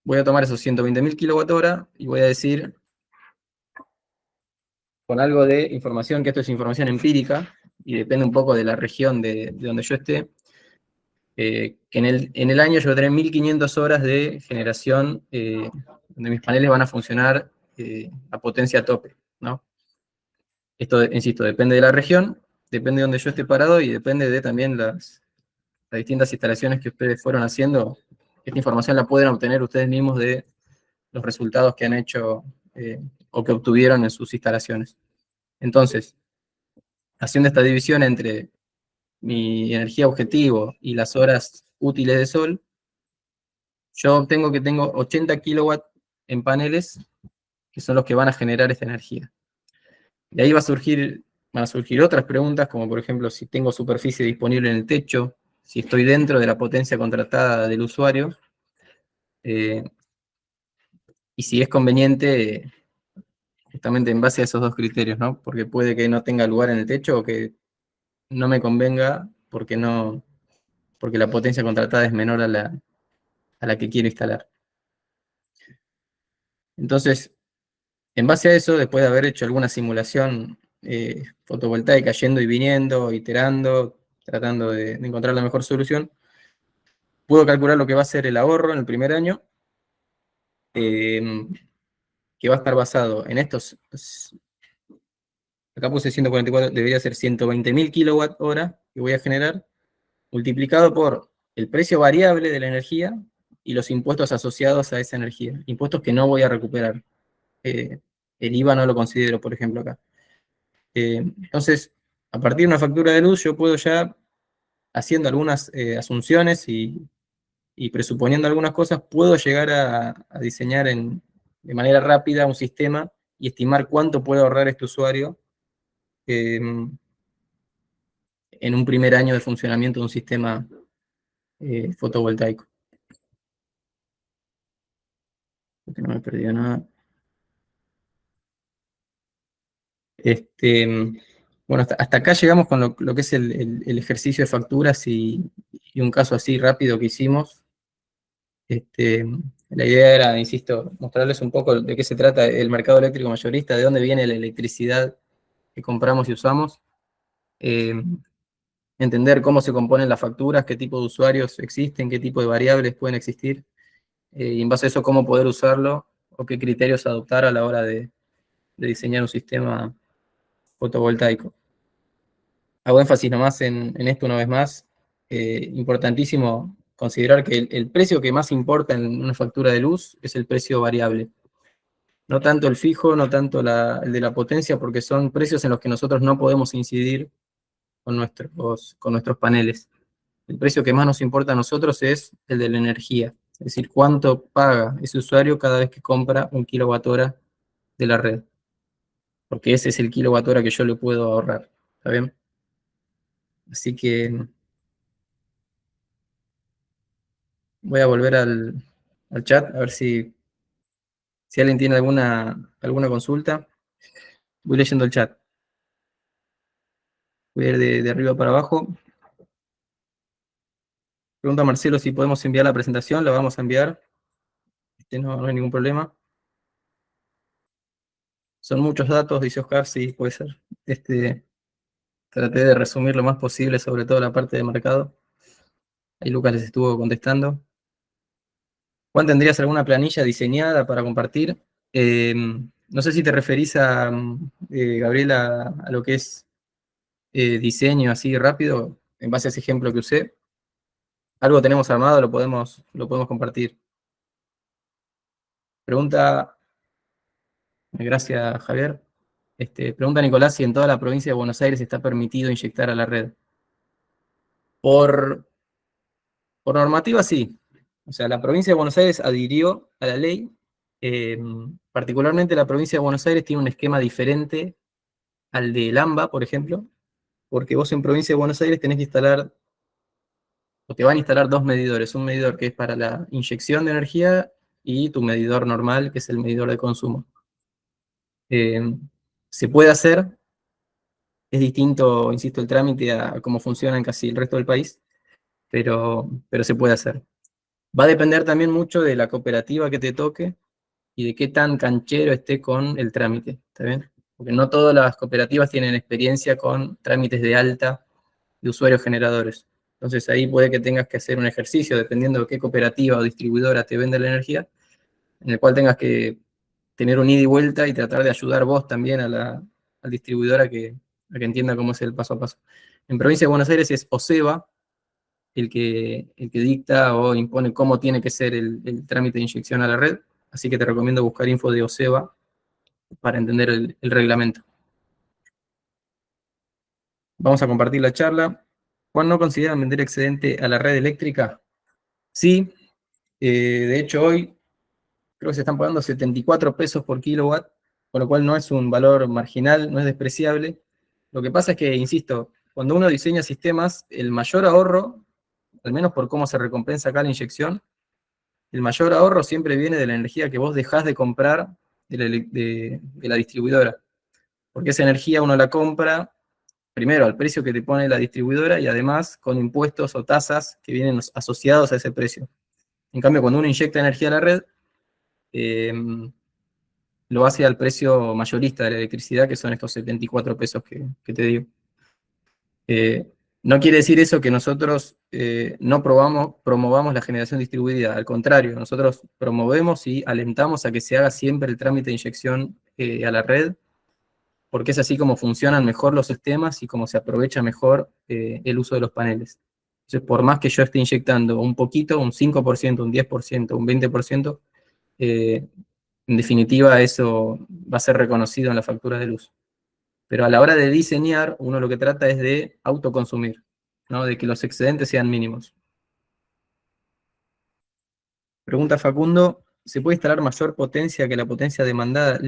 voy a tomar esos 120.000 kWh y voy a decir, con algo de información, que esto es información empírica, y depende un poco de la región de donde yo esté, que en el año yo voy a tener 1.500 horas de generación donde mis paneles van a funcionar a potencia tope, ¿no? Esto, insisto, depende de la región, depende de donde yo esté parado y depende de también las distintas instalaciones que ustedes fueron haciendo. Esta información la pueden obtener ustedes mismos de los resultados que han hecho o que obtuvieron en sus instalaciones. Entonces, haciendo esta división entre mi energía objetivo y las horas útiles de sol, yo obtengo que tengo 80 kilowatts en paneles, que son los que van a generar esta energía. De ahí van a surgir otras preguntas, como por ejemplo si tengo superficie disponible en el techo, si estoy dentro de la potencia contratada del usuario, y si es conveniente, justamente en base a esos dos criterios, ¿no? Porque puede que no tenga lugar en el techo o que no me convenga porque la potencia contratada es menor a la que quiero instalar. Entonces, en base a eso, después de haber hecho alguna simulación fotovoltaica, yendo y viniendo, iterando, tratando de encontrar la mejor solución, puedo calcular lo que va a ser el ahorro en el primer año, que va a estar basado en estos, acá puse 144, debería ser 120.000 kWh que voy a generar, multiplicado por el precio variable de la energía y los impuestos asociados a esa energía, impuestos que no voy a recuperar. El IVA no lo considero, por ejemplo, acá. Entonces, a partir de una factura de luz, yo puedo ya, haciendo algunas asunciones y presuponiendo algunas cosas, puedo llegar a diseñar de manera rápida un sistema y estimar cuánto puede ahorrar este usuario eh, en un primer año de funcionamiento de un sistema fotovoltaico. Que no me he perdido nada. Bueno, hasta acá llegamos con lo que es el ejercicio de facturas y un caso así rápido que hicimos. La idea era, insisto, mostrarles un poco de qué se trata el mercado eléctrico mayorista, de dónde viene la electricidad que compramos y usamos, eh, entender cómo se componen las facturas, qué tipo de usuarios existen, qué tipo de variables pueden existir, y en base a eso cómo poder usarlo o qué criterios adoptar a la hora de diseñar un sistema fotovoltaico. Hago énfasis nomás en esto una vez más. Importantísimo considerar que el precio que más importa en una factura de luz es el precio variable. No tanto el fijo, no tanto el de la potencia, porque son precios en los que nosotros no podemos incidir con nuestros paneles. El precio que más nos importa a nosotros es el de la energía, es decir, cuánto paga ese usuario cada vez que compra un kilowatt hora de la red, porque ese es el kilowatt hora que yo le puedo ahorrar. ¿Está bien? Así que voy a volver al chat a ver si alguien tiene alguna consulta. Voy leyendo el chat. Voy a ir de arriba para abajo. Pregunta Marcelo si podemos enviar la presentación. La vamos a enviar. No hay ningún problema. Son muchos datos, dice Oscar. Sí, puede ser. Traté de resumir lo más posible, sobre todo la parte de mercado. Ahí Lucas les estuvo contestando. Juan, ¿tendrías alguna planilla diseñada para compartir? No sé si te referís Gabriela, a lo que es diseño así rápido, en base a ese ejemplo que usé. Algo tenemos armado, lo podemos compartir. Pregunta, gracias Javier. Pregunta Nicolás si en toda la provincia de Buenos Aires está permitido inyectar a la red. Por normativa sí. O sea, la provincia de Buenos Aires adhirió a la ley. Particularmente la provincia de Buenos Aires tiene un esquema diferente al de AMBA, por ejemplo, porque vos en provincia de Buenos Aires tenés que instalar o te van a instalar dos medidores, un medidor que es para la inyección de energía y tu medidor normal, que es el medidor de consumo. Eh, Se puede hacer, es distinto, insisto, el trámite a cómo funciona en casi el resto del país, pero se puede hacer. Va a depender también mucho de la cooperativa que te toque y de qué tan canchero esté con el trámite, ¿está bien? Porque no todas las cooperativas tienen experiencia con trámites de alta de usuarios generadores. Entonces ahí puede que tengas que hacer un ejercicio, dependiendo de qué cooperativa o distribuidora te vende la energía, en el cual tengas que tener un ida y vuelta y tratar de ayudar vos también al distribuidor a que entienda cómo es el paso a paso. En Provincia de Buenos Aires es OSEBA el que dicta o impone cómo tiene que ser el trámite de inyección a la red, así que te recomiendo buscar info de OSEBA para entender el reglamento. Vamos a compartir la charla. ¿Cuándo no consideran vender excedente a la red eléctrica? Sí, de hecho hoy creo que se están pagando 74 pesos por kilowatt, con lo cual no es un valor marginal, no es despreciable. Lo que pasa es que, insisto, cuando uno diseña sistemas, el mayor ahorro, al menos por cómo se recompensa acá la inyección, el mayor ahorro siempre viene de la energía que vos dejás de comprar de la distribuidora. Porque esa energía uno la compra primero al precio que te pone la distribuidora y además con impuestos o tasas que vienen asociados a ese precio. En cambio, cuando uno inyecta energía a la red, eh, lo hace al precio mayorista de la electricidad, que son estos 74 pesos que te digo. No quiere decir eso que nosotros no promovamos la generación distribuida, al contrario, nosotros promovemos y alentamos a que se haga siempre el trámite de inyección a la red, porque es así como funcionan mejor los sistemas y como se aprovecha mejor el uso de los paneles. Entonces, por más que yo esté inyectando un poquito, un 5%, un 10%, un 20%, eh, en definitiva eso va a ser reconocido en la factura de luz. Pero a la hora de diseñar, uno lo que trata es de autoconsumir, ¿no? De que los excedentes sean mínimos. Pregunta Facundo, ¿se puede instalar mayor potencia que la potencia demandada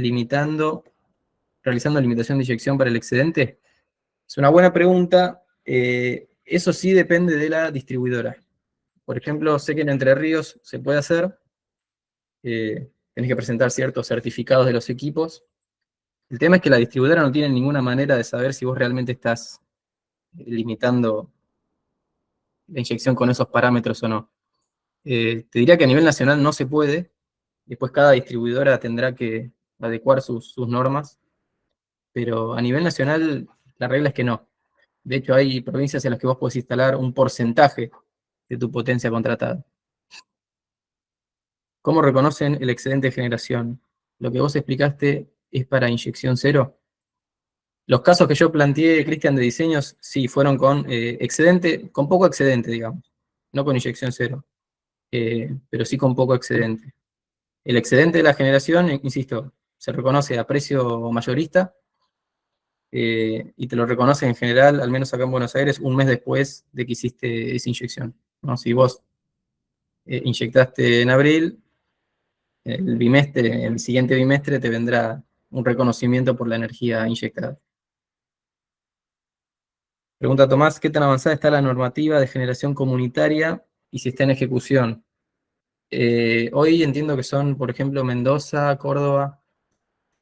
realizando limitación de inyección para el excedente? Es una buena pregunta. Eso sí depende de la distribuidora. Por ejemplo, sé que en Entre Ríos se puede hacer. Tenés que presentar ciertos certificados de los equipos. El tema es que la distribuidora no tiene ninguna manera de saber si vos realmente estás limitando la inyección con esos parámetros o no. Te diría que a nivel nacional no se puede. Después cada distribuidora tendrá que adecuar sus normas. Pero a nivel nacional la regla es que no. De hecho, hay provincias en las que vos podés instalar un porcentaje de tu potencia contratada. ¿Cómo reconocen el excedente de generación? Lo que vos explicaste es para inyección cero. Los casos que yo planteé, Cristian, de diseños, sí, fueron con excedente, con poco excedente, digamos. No con inyección cero, pero sí con poco excedente. El excedente de la generación, insisto, se reconoce a precio mayorista y te lo reconoce en general, al menos acá en Buenos Aires, un mes después de que hiciste esa inyección, ¿no? Si vos inyectaste en abril, el siguiente bimestre te vendrá un reconocimiento por la energía inyectada. Pregunta Tomás, ¿qué tan avanzada está la normativa de generación comunitaria y si está en ejecución? Hoy entiendo que son, por ejemplo, Mendoza, Córdoba,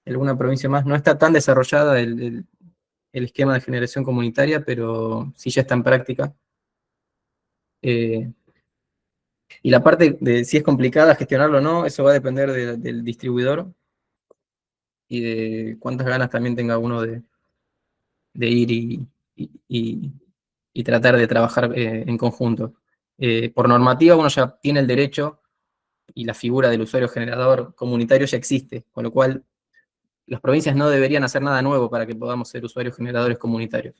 alguna provincia más. No está tan desarrollada el esquema de generación comunitaria, pero sí ya está en práctica. Y la parte de si es complicada gestionarlo o no, eso va a depender del distribuidor y de cuántas ganas también tenga uno de ir y- y tratar de trabajar en conjunto. Por normativa uno ya tiene el derecho y la figura del usuario generador comunitario ya existe, con lo cual las provincias no deberían hacer nada nuevo para que podamos ser usuarios generadores comunitarios.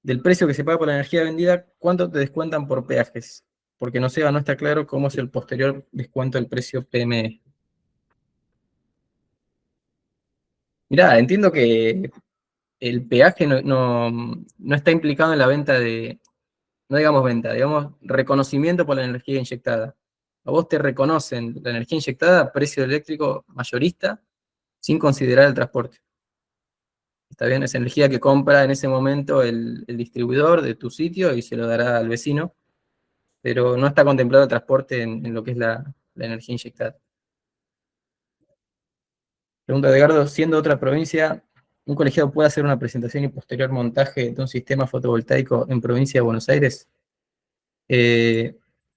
Del precio que se paga por la energía vendida, ¿cuánto te descuentan por peajes? Porque no sé, no está claro cómo es el posterior descuento del precio PME. Mirá, entiendo que el peaje no está implicado en la venta no digamos venta, digamos reconocimiento por la energía inyectada. A vos te reconocen la energía inyectada a precio eléctrico mayorista sin considerar el transporte. ¿Está bien? Es energía que compra en ese momento el distribuidor de tu sitio y se lo dará al vecino, pero no está contemplado el transporte en lo que es la energía inyectada. Pregunta de Edgardo, siendo otra provincia, ¿un colegiado puede hacer una presentación y posterior montaje de un sistema fotovoltaico en provincia de Buenos Aires? Eh,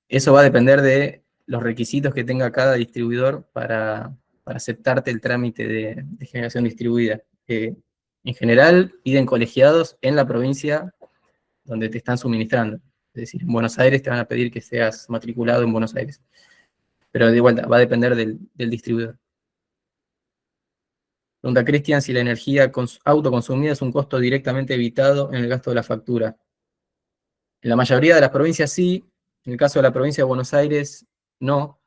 Eso va a depender de los requisitos que tenga cada distribuidor para aceptarte el trámite de generación distribuida. En general, piden colegiados en la provincia donde te están suministrando. Es decir, en Buenos Aires te van a pedir que seas matriculado en Buenos Aires. Pero de vuelta, va a depender del distribuidor. Pregunta Cristian si la energía autoconsumida es un costo directamente evitado en el gasto de la factura. En la mayoría de las provincias sí, en el caso de la provincia de Buenos Aires no,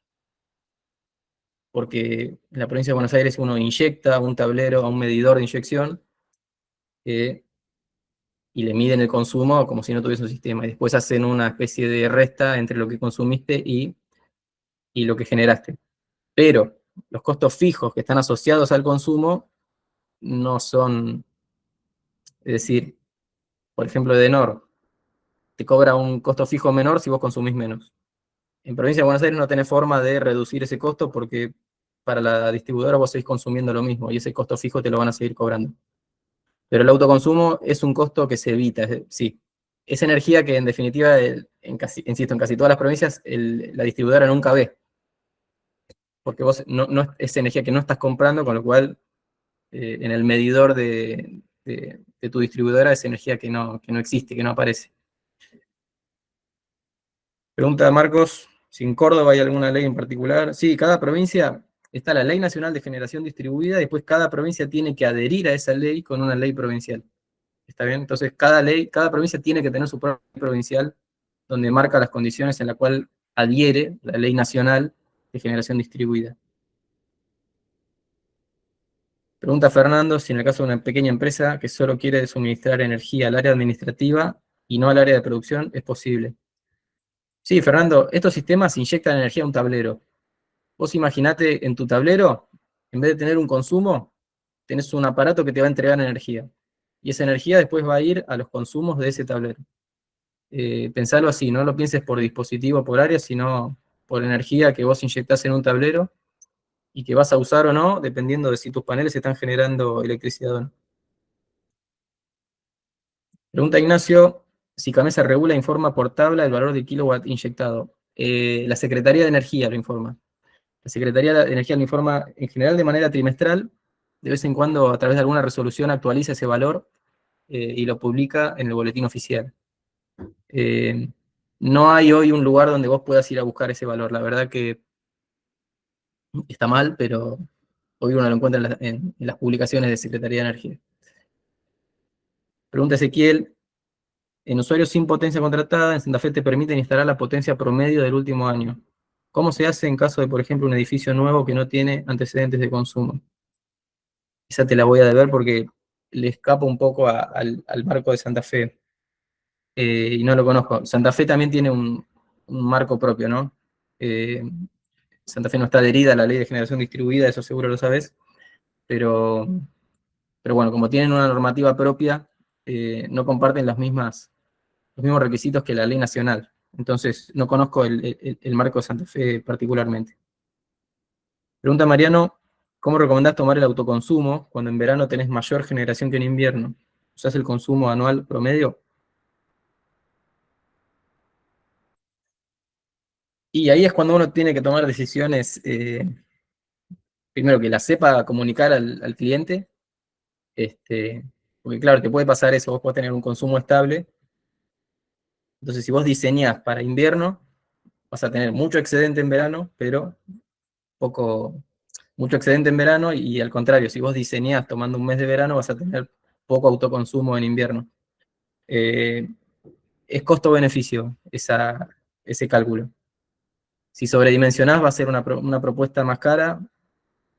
porque en la provincia de Buenos Aires uno inyecta un tablero a un medidor de inyección eh, y le miden el consumo como si no tuviese un sistema. Y después hacen una especie de resta entre lo que consumiste y lo que generaste. Pero los costos fijos que están asociados al consumo no son, es decir, por ejemplo, Edenor te cobra un costo fijo menor si vos consumís menos. En provincia de Buenos Aires no tenés forma de reducir ese costo porque para la distribuidora vos seguís consumiendo lo mismo y ese costo fijo te lo van a seguir cobrando. Pero el autoconsumo es un costo que se evita, sí. Es energía que en definitiva, insisto, en casi todas las provincias la distribuidora nunca ve, porque vos es energía que no estás comprando, con lo cual en el medidor de tu distribuidora es energía que no existe, que no aparece. Pregunta Marcos, si en Córdoba hay alguna ley en particular. Sí, cada provincia está la Ley Nacional de Generación Distribuida, y después cada provincia tiene que adherir a esa ley con una ley provincial. ¿Está bien? Entonces, cada provincia tiene que tener su propia ley provincial donde marca las condiciones en las cuales adhiere la Ley Nacional de Generación Distribuida. Pregunta Fernando si en el caso de una pequeña empresa que solo quiere suministrar energía al área administrativa y no al área de producción, es posible. Sí, Fernando, estos sistemas inyectan energía a un tablero. Vos imaginate en tu tablero, en vez de tener un consumo, tenés un aparato que te va a entregar energía. Y esa energía después va a ir a los consumos de ese tablero. Pensalo así, no lo pienses por dispositivo, por área, sino por energía que vos inyectás en un tablero y que vas a usar o no, dependiendo de si tus paneles están generando electricidad o no. Pregunta Ignacio, si CAMESA regula e informa por tabla el valor del kilowatt inyectado. La Secretaría de Energía lo informa. La Secretaría de Energía lo informa en general de manera trimestral. De vez en cuando, a través de alguna resolución, actualiza ese valor y lo publica en el boletín oficial. No hay hoy un lugar donde vos puedas ir a buscar ese valor. La verdad que está mal, pero hoy uno lo encuentra en las publicaciones de Secretaría de Energía. Pregunta Ezequiel, en usuarios sin potencia contratada, en Santa Fe te permiten instalar la potencia promedio del último año. ¿Cómo se hace en caso de, por ejemplo, un edificio nuevo que no tiene antecedentes de consumo? Esa te la voy a deber porque le escapo un poco al marco de Santa Fe y no lo conozco. Santa Fe también tiene un marco propio, ¿no? Eh, Santa Fe no está adherida a la ley de generación distribuida, eso seguro lo sabes, pero, pero bueno, como tienen una normativa propia, no comparten los mismos requisitos que la ley nacional. Entonces, no conozco el marco de Santa Fe particularmente. Pregunta Mariano, ¿cómo recomendás tomar el autoconsumo cuando en verano tenés mayor generación que en invierno? ¿Usás el consumo anual promedio? Y ahí es cuando uno tiene que tomar decisiones, primero que la sepa comunicar al cliente, este, porque claro, te puede pasar eso, vos podés tener un consumo estable, entonces si vos diseñás para invierno, vas a tener mucho excedente en verano, pero mucho excedente en verano, y al contrario, si vos diseñás tomando un mes de verano, vas a tener poco autoconsumo en invierno. Eh, es costo-beneficio ese cálculo. Si sobredimensionás va a ser una propuesta más cara,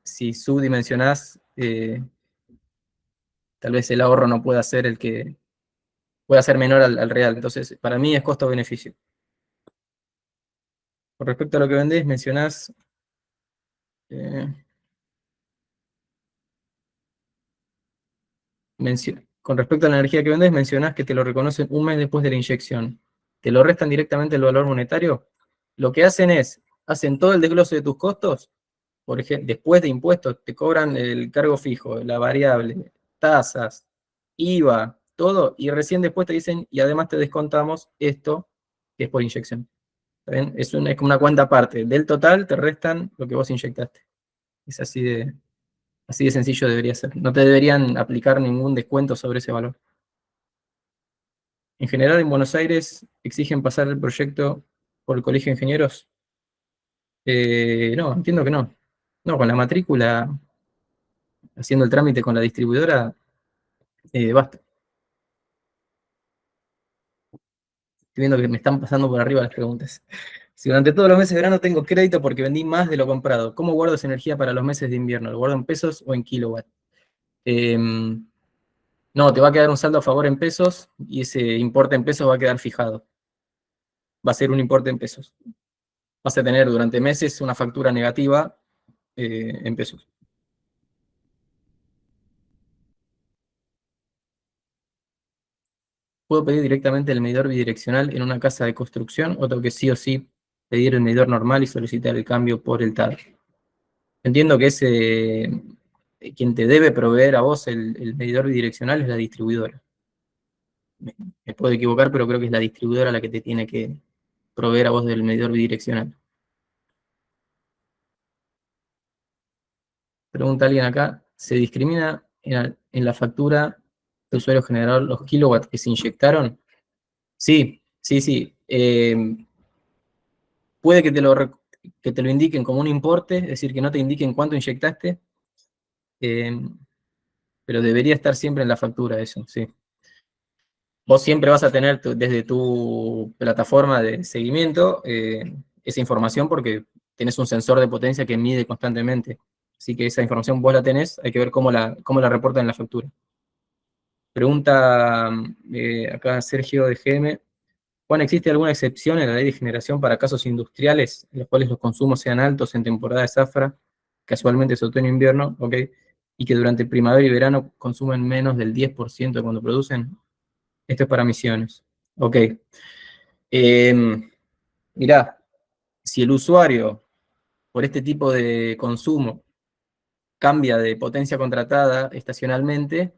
si subdimensionás, tal vez el ahorro no pueda ser pueda ser menor al real. Entonces, para mí es costo-beneficio. Con respecto a lo que vendés, mencionás eh, con respecto a la energía que vendes, mencionás que te lo reconocen un mes después de la inyección. ¿Te lo restan directamente el valor monetario? Lo que hacen es, hacen todo el desglose de tus costos, por ejemplo, después de impuestos, te cobran el cargo fijo, la variable, tasas, IVA, todo, y recién después te dicen, y además te descontamos esto, que es por inyección. ¿Está bien? Es como una cuenta aparte. Del total te restan lo que vos inyectaste. Es así de sencillo debería ser. No te deberían aplicar ningún descuento sobre ese valor. En general, en Buenos Aires exigen pasar el proyecto por el Colegio de Ingenieros. No, entiendo que no. No, con la matrícula, haciendo el trámite con la distribuidora, basta. Estoy viendo que me están pasando por arriba las preguntas. Si durante todos los meses de verano tengo crédito porque vendí más de lo comprado, ¿cómo guardo esa energía para los meses de invierno? ¿Lo guardo en pesos o en kilowatt? No, te va a quedar un saldo a favor en pesos y ese importe en pesos va a quedar fijado. Va a ser un importe en pesos. Vas a tener durante meses una factura negativa en pesos. ¿Puedo pedir directamente el medidor bidireccional en una casa de construcción o tengo que sí o sí pedir el medidor normal y solicitar el cambio por el TAR? Entiendo que quien te debe proveer a vos el medidor bidireccional es la distribuidora. Me puedo equivocar, pero creo que es la distribuidora la que te tiene que proveer a vos del medidor bidireccional. Pregunta alguien acá, ¿se discrimina en la factura de usuario generador los kilowatts que se inyectaron? Sí, sí, sí. Puede que te lo indiquen como un importe, es decir, que no te indiquen cuánto inyectaste, eh, pero debería estar siempre en la factura eso, sí. Vos siempre vas a tener desde tu plataforma de seguimiento esa información porque tenés un sensor de potencia que mide constantemente. Así que esa información vos la tenés, hay que ver cómo la reportan en la factura. Pregunta acá Sergio de GM. Juan, ¿existe alguna excepción en la ley de generación para casos industriales en los cuales los consumos sean altos en temporada de zafra, casualmente es otoño-invierno, ok, y que durante primavera y verano consumen menos del 10% de cuando producen? Esto es para Misiones. Ok. Mirá, si el usuario por este tipo de consumo cambia de potencia contratada estacionalmente,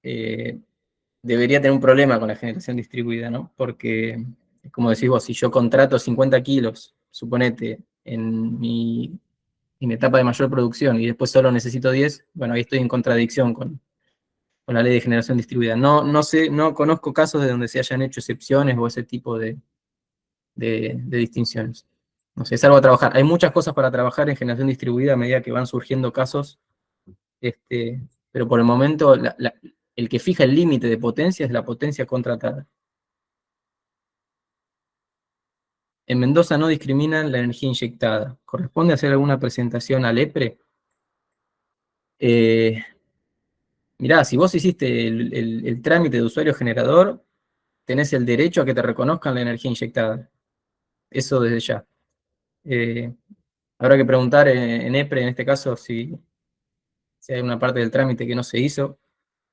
eh, debería tener un problema con la generación distribuida, ¿no? Porque, como decís vos, si yo contrato 50 kilos, suponete, en mi etapa de mayor producción y después solo necesito 10, bueno, ahí estoy en contradicción con la ley de generación distribuida. No, no sé, no conozco casos de donde se hayan hecho excepciones o ese tipo de distinciones. No sé, es algo a trabajar. Hay muchas cosas para trabajar en generación distribuida a medida que van surgiendo casos, pero por el momento el que fija el límite de potencia es la potencia contratada. En Mendoza no discriminan la energía inyectada. ¿Corresponde hacer alguna presentación al EPRE? Eh, Mirá, si vos hiciste el trámite de usuario generador, tenés el derecho a que te reconozcan la energía inyectada. Eso desde ya. Eh, Habrá que preguntar en EPRE, en este caso, si hay una parte del trámite que no se hizo.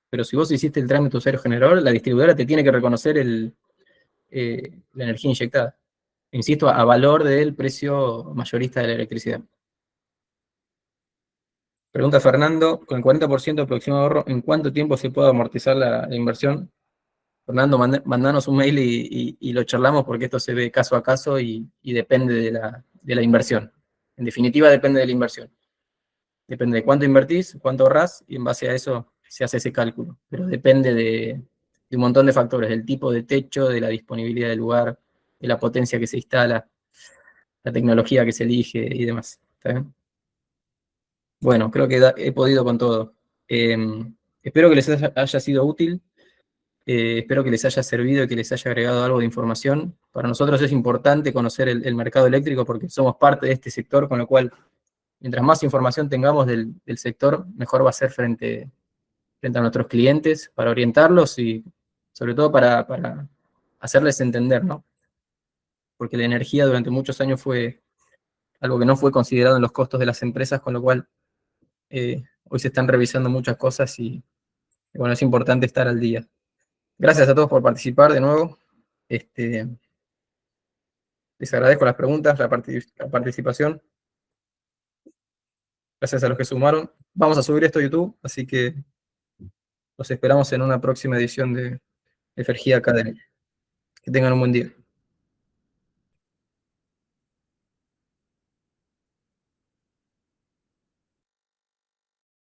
Pero si vos hiciste el trámite de usuario generador, la distribuidora te tiene que reconocer la energía inyectada. Insisto, a valor del precio mayorista de la electricidad. Pregunta Fernando, con el 40% de aproximado ahorro, ¿en cuánto tiempo se puede amortizar la inversión? Fernando, mandanos un mail y lo charlamos porque esto se ve caso a caso y depende de la inversión. En definitiva, depende de la inversión. Depende de cuánto invertís, cuánto ahorrás, y en base a eso se hace ese cálculo. Pero depende de un montón de factores, del tipo de techo, de la disponibilidad del lugar, de la potencia que se instala, la tecnología que se elige y demás. ¿Está bien? Bueno, creo que he podido con todo. Eh, Espero que les haya sido útil, espero que les haya servido y que les haya agregado algo de información. Para nosotros es importante conocer el mercado eléctrico porque somos parte de este sector, con lo cual, mientras más información tengamos del sector, mejor va a ser frente a nuestros clientes, para orientarlos y sobre todo para hacerles entender, ¿no? Porque la energía durante muchos años fue algo que no fue considerado en los costos de las empresas, con lo cual hoy se están revisando muchas cosas Y bueno, es importante estar al día. Gracias a todos por participar de nuevo. Este, les agradezco las preguntas, la participación. Gracias a los que sumaron. Vamos a subir esto a YouTube, así que los esperamos en una próxima edición de Fergie Academy. Que tengan un buen día.